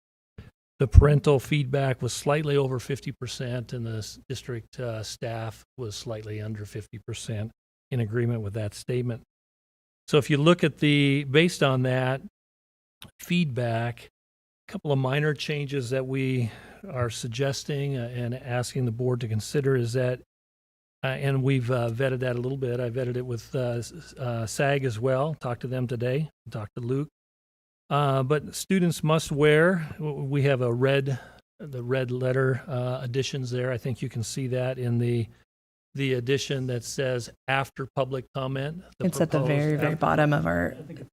The parental feedback was slightly over 50%, and the district staff was slightly under 50% in agreement with that statement. So if you look at based on that feedback, a couple of minor changes that we are suggesting and asking the board to consider is that, and we've vetted that a little bit. I vetted it with SAG as well, talked to them today, talked to Luke. But students must wear, we have the red letter additions there. I think you can see that in the addition that says after public comment. It's at the very, very bottom of our. I think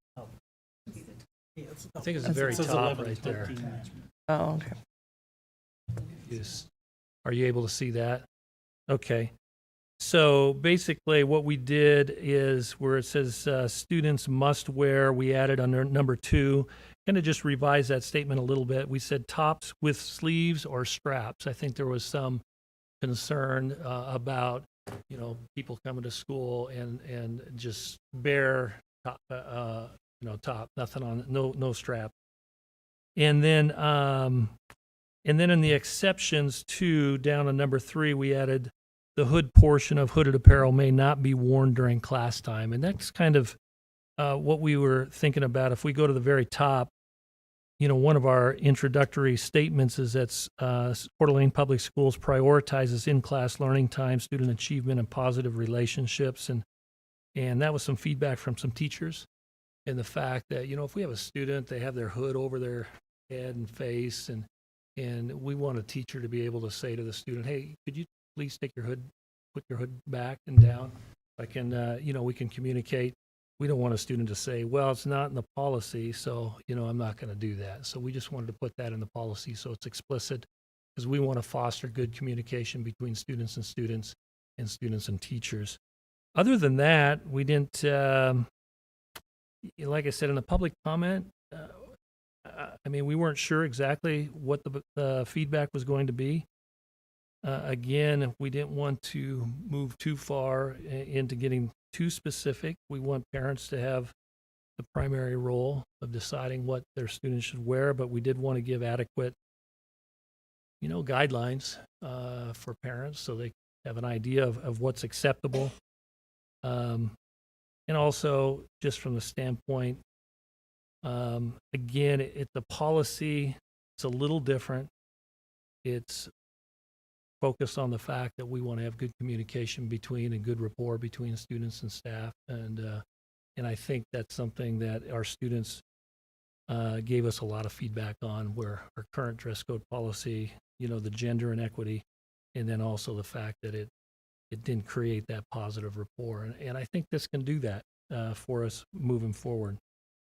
it's the very top right there. Oh, okay. Are you able to see that? Okay. So basically what we did is where it says students must wear, we added under number 2, kind of just revise that statement a little bit. We said tops with sleeves or straps. I think there was some concern about, people coming to school and just bare top, top, nothing on, no strap. And then in the exceptions too, down on number 3, we added the hood portion of hooded apparel may not be worn during class time. And that's kind of what we were thinking about. If we go to the very top, one of our introductory statements is that Coeur d'Alene Public Schools prioritizes in-class learning time, student achievement, and positive relationships. And that was some feedback from some teachers. And the fact that, if we have a student, they have their hood over their head and face, and we want a teacher to be able to say to the student, hey, could you please take your hood, put your hood back and down. I can, we can communicate. We don't want a student to say, well, it's not in the policy, so, I'm not going to do that. So we just wanted to put that in the policy so it's explicit, because we want to foster good communication between students and students and teachers. Other than that, we didn't, like I said, in the public comment, we weren't sure exactly what the feedback was going to be. Again, we didn't want to move too far into getting too specific. We want parents to have the primary role of deciding what their students should wear, but we did want to give adequate, guidelines for parents so they have an idea of what's acceptable. And also, just from the standpoint, again, it's a policy. It's a little different. It's focused on the fact that we want to have good communication between and good rapport between students and staff. And I think that's something that our students gave us a lot of feedback on, where our current dress code policy, the gender inequity, and then also the fact that it didn't create that positive rapport. And I think this can do that for us moving forward.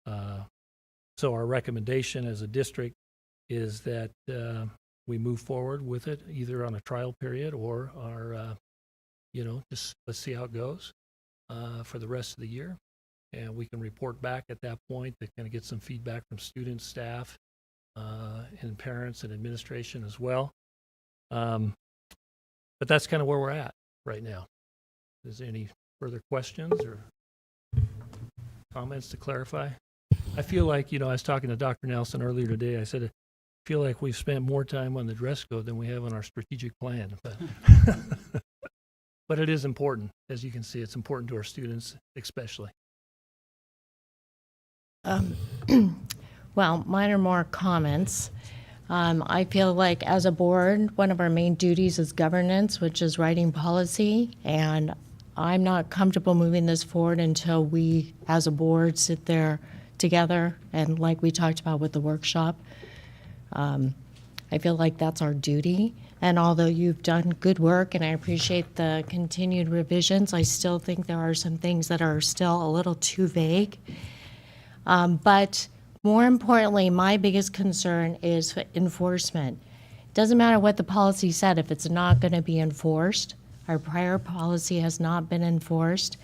So our recommendation as a district is that we move forward with it, either on a trial period or our, just let's see how it goes for the rest of the year. And we can report back at that point to kind of get some feedback from students, staff, and parents and administration as well. But that's kind of where we're at right now. Is there any further questions or comments to clarify? I feel like, I was talking to Dr. Nelson earlier today. I said, I feel like we've spent more time on the dress code than we have on our strategic plan. But, but it is important. As you can see, it's important to our students especially. Well, mine are more comments. I feel like as a board, one of our main duties is governance, which is writing policy, and I'm not comfortable moving this forward until we, as a board, sit there together and like we talked about with the workshop. I feel like that's our duty. And although you've done good work and I appreciate the continued revisions, I still think there are some things that are still a little too vague. But more importantly, my biggest concern is enforcement. It doesn't matter what the policy said if it's not going to be enforced. Our prior policy has not been enforced.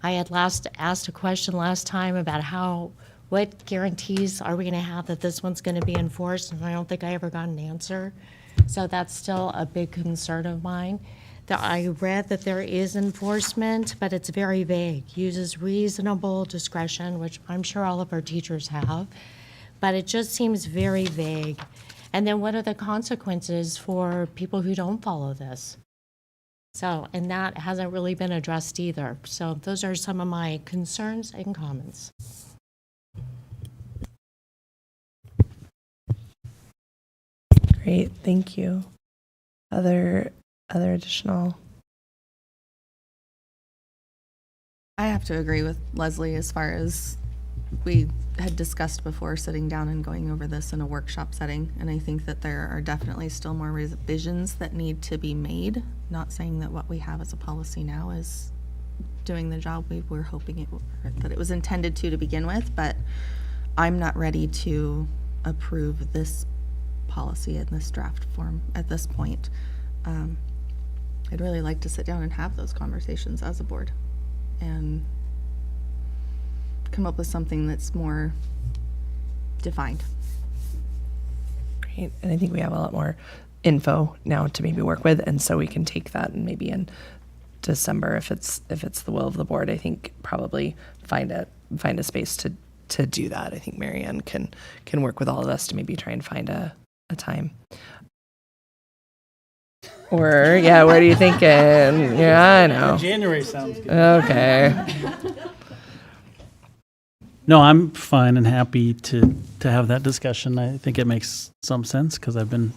I had asked a question last time about what guarantees are we going to have that this one's going to be enforced, and I don't think I ever got an answer. So that's still a big concern of mine. I read that there is enforcement, but it's very vague. Uses reasonable discretion, which I'm sure all of our teachers have, but it just seems very vague. And then what are the consequences for people who don't follow this? So, and that hasn't really been addressed either. So those are some of my concerns and comments. Great, thank you. Other additional? I have to agree with Leslie as far as we had discussed before, sitting down and going over this in a workshop setting. And I think that there are definitely still more revisions that need to be made. Not saying that what we have as a policy now is doing the job we were hoping that it was intended to begin with, but I'm not ready to approve this policy in this draft form at this point. I'd really like to sit down and have those conversations as a board and come up with something that's more defined. Great, and I think we have a lot more info now to maybe work with, and so we can take that and maybe in December, if it's the will of the board, I think probably find a space to do that. I think Marianne can work with all of us to maybe try and find a time. Or, yeah, what are you thinking? Yeah, I know. January sounds good. Okay. No, I'm fine and happy to have that discussion. I think it makes some sense because I've been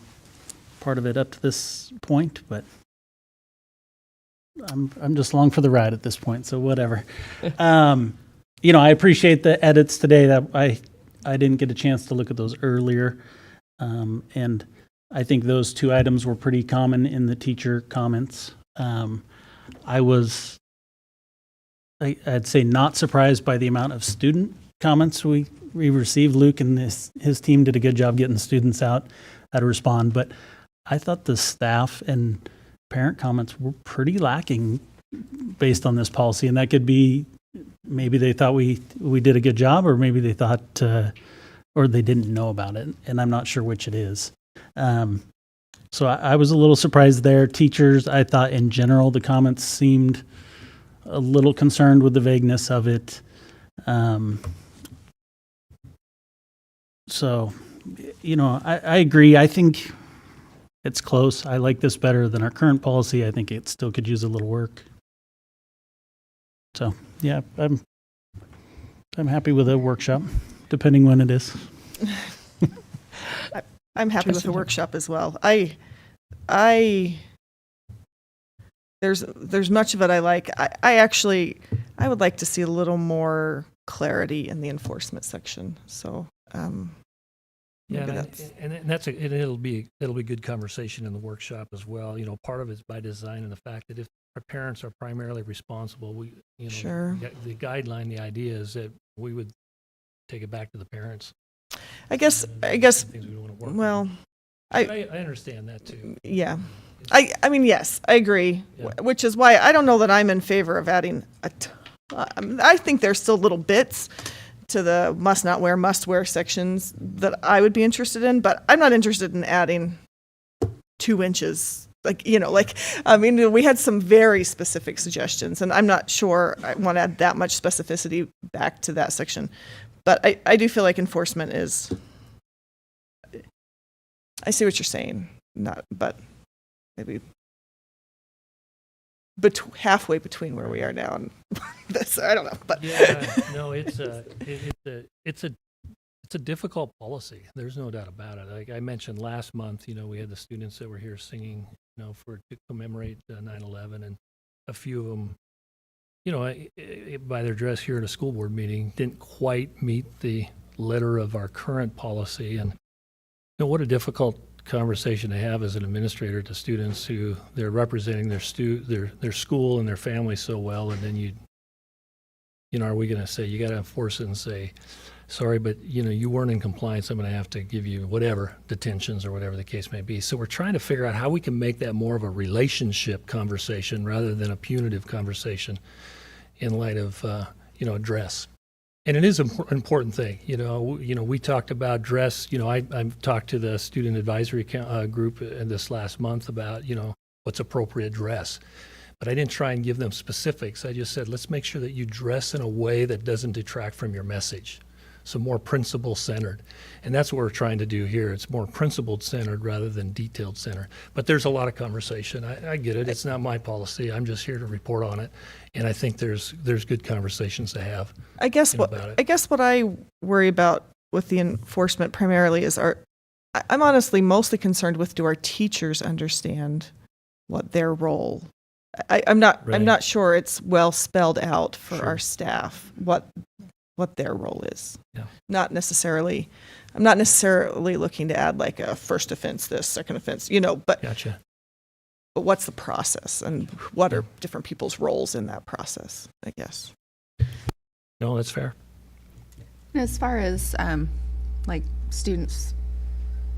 part of it up to this point, but I'm just along for the ride at this point, so whatever. I appreciate the edits today. That I didn't get a chance to look at those earlier, and I think those two items were pretty common in the teacher comments. I'd say not surprised by the amount of student comments we received. Luke and his team did a good job getting students out how to respond, but I thought the staff and parent comments were pretty lacking based on this policy, and that could be maybe they thought we did a good job, or maybe they thought or they didn't know about it, and I'm not sure which it is. So I was a little surprised there. Teachers, I thought in general the comments seemed a little concerned with the vagueness of it. So, I agree. I think it's close. I like this better than our current policy. I think it still could use a little work. So, yeah, I'm happy with a workshop, depending when it is. I'm happy with the workshop as well. There's much of it I like. I would like to see a little more clarity in the enforcement section. So yeah, and it'll be good conversation in the workshop as well. Part of it's by design and the fact that if our parents are primarily responsible, Sure. The guideline, the idea is that we would take it back to the parents. I guess, things we want to work well, I understand that too. Yeah. I mean, yes, I agree, which is why I don't know that I'm in favor of adding I think there's still little bits to the must not wear, must wear sections that I would be interested in, but I'm not interested in adding 2 inches. I mean, we had some very specific suggestions, and I'm not sure I want to add that much specificity back to that section. But I do feel like enforcement is, I see what you're saying, but maybe halfway between where we are now and this. I don't know, but yeah, no, it's a difficult policy. There's no doubt about it. Like I mentioned last month, we had the students that were here singing, to commemorate 9/11, and a few of them, by their dress here at a school board meeting, didn't quite meet the letter of our current policy. And what a difficult conversation to have as an administrator to students who they're representing their school and their family so well, and then are we going to say you got to enforce it and say, sorry, but you weren't in compliance, I'm going to have to give you whatever detentions or whatever the case may be. So we're trying to figure out how we can make that more of a relationship conversation rather than a punitive conversation in light of dress. And it is an important thing. We talked about dress. I talked to the student advisory group this last month about what's appropriate dress. But I didn't try and give them specifics. I just said, let's make sure that you dress in a way that doesn't detract from your message. So more principle-centered. And that's what we're trying to do here. It's more principle-centered rather than detailed-centered. But there's a lot of conversation. I get it. It's not my policy. I'm just here to report on it. And I think there's good conversations to have. I guess what I worry about with the enforcement primarily is I'm honestly mostly concerned with, do our teachers understand what their role? I'm not sure it's well spelled out for our staff what their role is. Yeah. I'm not necessarily looking to add like a first offense, this second offense, but Gotcha. But what's the process and what are different people's roles in that process, I guess. No, that's fair. As far as like students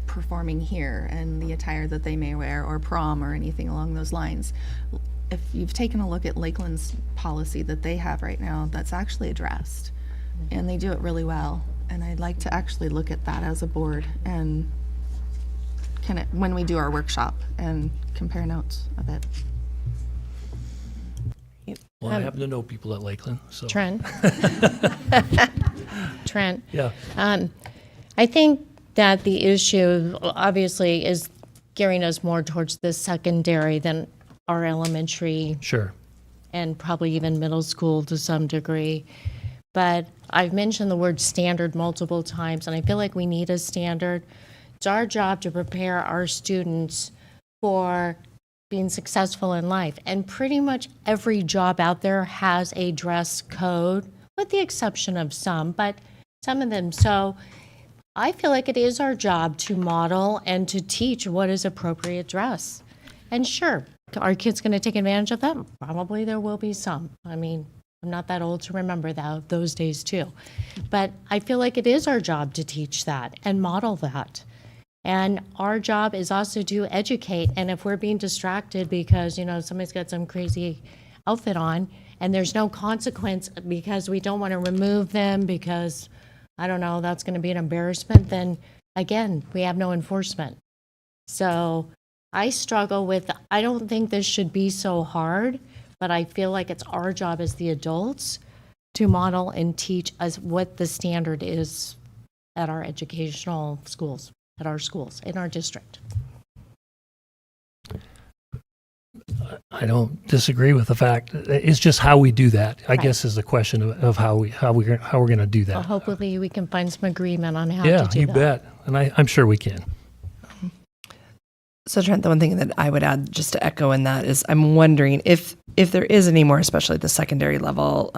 performing here and the attire that they may wear, or prom or anything along those lines, if you've taken a look at Lakeland's policy that they have right now, that's actually addressed. And they do it really well. And I'd like to actually look at that as a board and when we do our workshop and compare notes a bit. Well, I happen to know people at Lakeland. So. Trent. Yeah. I think that the issue obviously is gearing us more towards the secondary than our elementary. Sure. And probably even middle school to some degree. But I've mentioned the word standard multiple times, and I feel like we need a standard. It's our job to prepare our students for being successful in life. And pretty much every job out there has a dress code, with the exception of some, but some of them. So I feel like it is our job to model and to teach what is appropriate dress. And sure, are kids going to take advantage of that? Probably there will be some. I mean, I'm not that old to remember those days too. But I feel like it is our job to teach that and model that. And our job is also to educate. And if we're being distracted because, somebody's got some crazy outfit on and there's no consequence because we don't want to remove them because, I don't know, that's going to be an embarrassment, then again, we have no enforcement. So I struggle with, I don't think this should be so hard, but I feel like it's our job as the adults to model and teach us what the standard is at our educational schools, at our schools, in our district. I don't disagree with the fact. It's just how we do that, I guess, is the question of how we're going to do that. Well, hopefully we can find some agreement on how to do that. Yeah, you bet. And I'm sure we can. So Trent, the one thing that I would add just to echo in that is I'm wondering if there is any more, especially at the secondary level,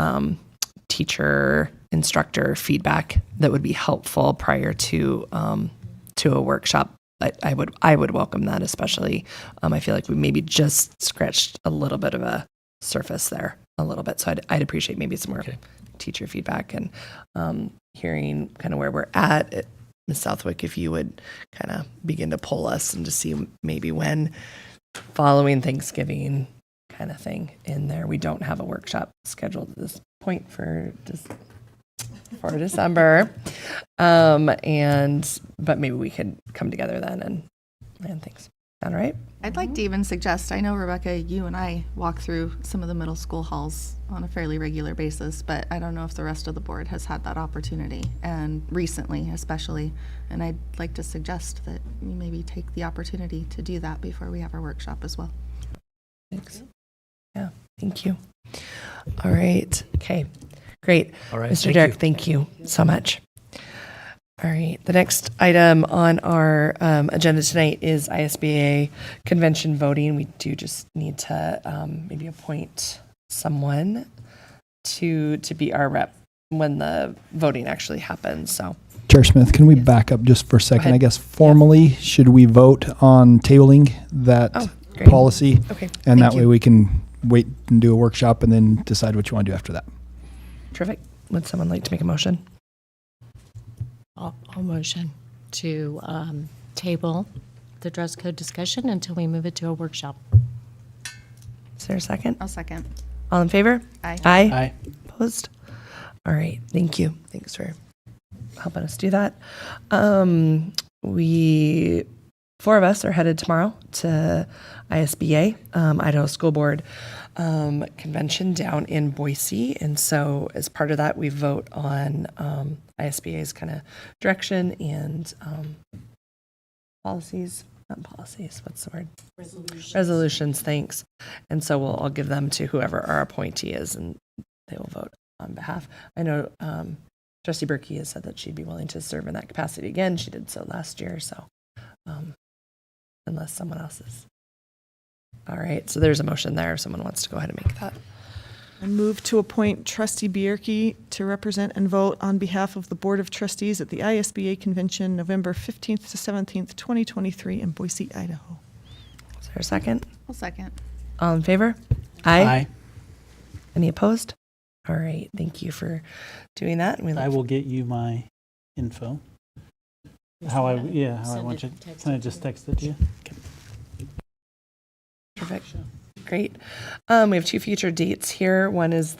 teacher, instructor feedback that would be helpful prior to a workshop. I would welcome that, especially. I feel like we maybe just scratched a little bit of a surface there a little bit. So I'd appreciate maybe some more teacher feedback and hearing kind of where we're at Ms. Southwick, if you would kind of begin to poll us and to see maybe when following Thanksgiving kind of thing in there. We don't have a workshop scheduled at this point for December. But maybe we could come together then and plan things. Sound right? I'd like to even suggest, I know, Rebecca, you and I walk through some of the middle school halls on a fairly regular basis, but I don't know if the rest of the board has had that opportunity, and recently especially. And I'd like to suggest that you maybe take the opportunity to do that before we have our workshop as well. Thanks. Yeah, thank you. All right. Okay, great. All right, Mr. thank Derrick, you. thank you so much. All right. The next item on our agenda tonight is ISBA convention voting. We do just need to maybe appoint someone to be our rep when the voting actually happens. So, Chair Smith, can we back up just for a second? ahead. I guess formally, should we vote on tabling that great. policy? Okay, And that thank way you. we can wait and do a workshop and then decide what you want to do after that. Terrific. Would someone like to make a motion? I'll motion to table the dress code discussion until we move it to a workshop. Is there a second? I'll second. All in favor? Aye. Aye. Aye. Opposed? All right. Thank you. Thanks for helping us do that. Four of us are headed tomorrow to ISBA, Idaho School Board convention down in Boise. And so as part of that, we vote on ISBA's kind of direction and policies, not policies, what's the word? Resolutions, thanks. And so I'll give them to whoever our appointee is, and they will vote on behalf. I know Trustee Berkey has said that she'd be willing to serve in that capacity again. She did so last year, so unless someone else is. All right, so there's a motion there if someone wants to go ahead and make that. I move to appoint Trustee Bierke to represent and vote on behalf of the Board of Trustees at the ISBA Convention, November 15th to 17th, 2023 in Boise, Idaho. Is there a second? I'll second. All in favor? Aye. Any opposed? All right, thank you for doing that. And we I will get you my info. How I want you. Can I just text it to you? Perfect. Great. We have two future dates here. One is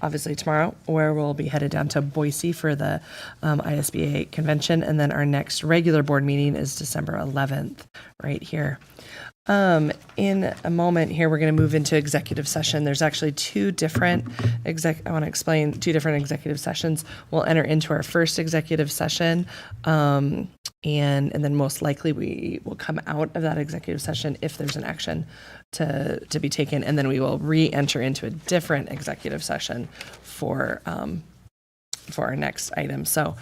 obviously tomorrow, where we'll be headed down to Boise for the ISBA convention. And then our next regular board meeting is December 11th, right here. In a moment here, we're going to move into executive session. There's actually two different I want to explain two different executive sessions. We'll enter into our first executive session, and then most likely we will come out of that executive session if there's an action to be taken, and then we will re-enter into a different executive session for our next item. So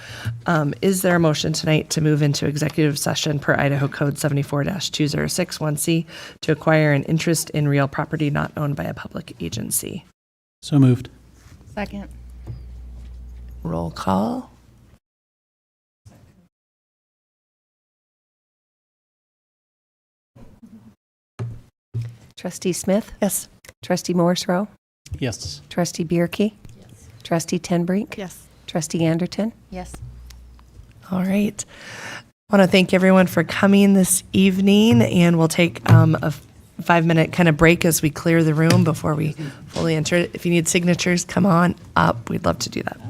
is there a motion tonight to move into executive session per Idaho Code 74-2061C to acquire an interest in real property not owned by a public agency? So moved. Second. Roll call. Trustee Smith? Yes. Trustee Morrisroe? Yes. Trustee Bierke? Yes. Trustee Tenbrink? Yes. Trustee Anderton? Yes. All right. I want to thank everyone for coming this evening, and we'll take a 5-minute kind of break as we clear the room before we fully enter it. If you need signatures, come on up. We'd love to do that.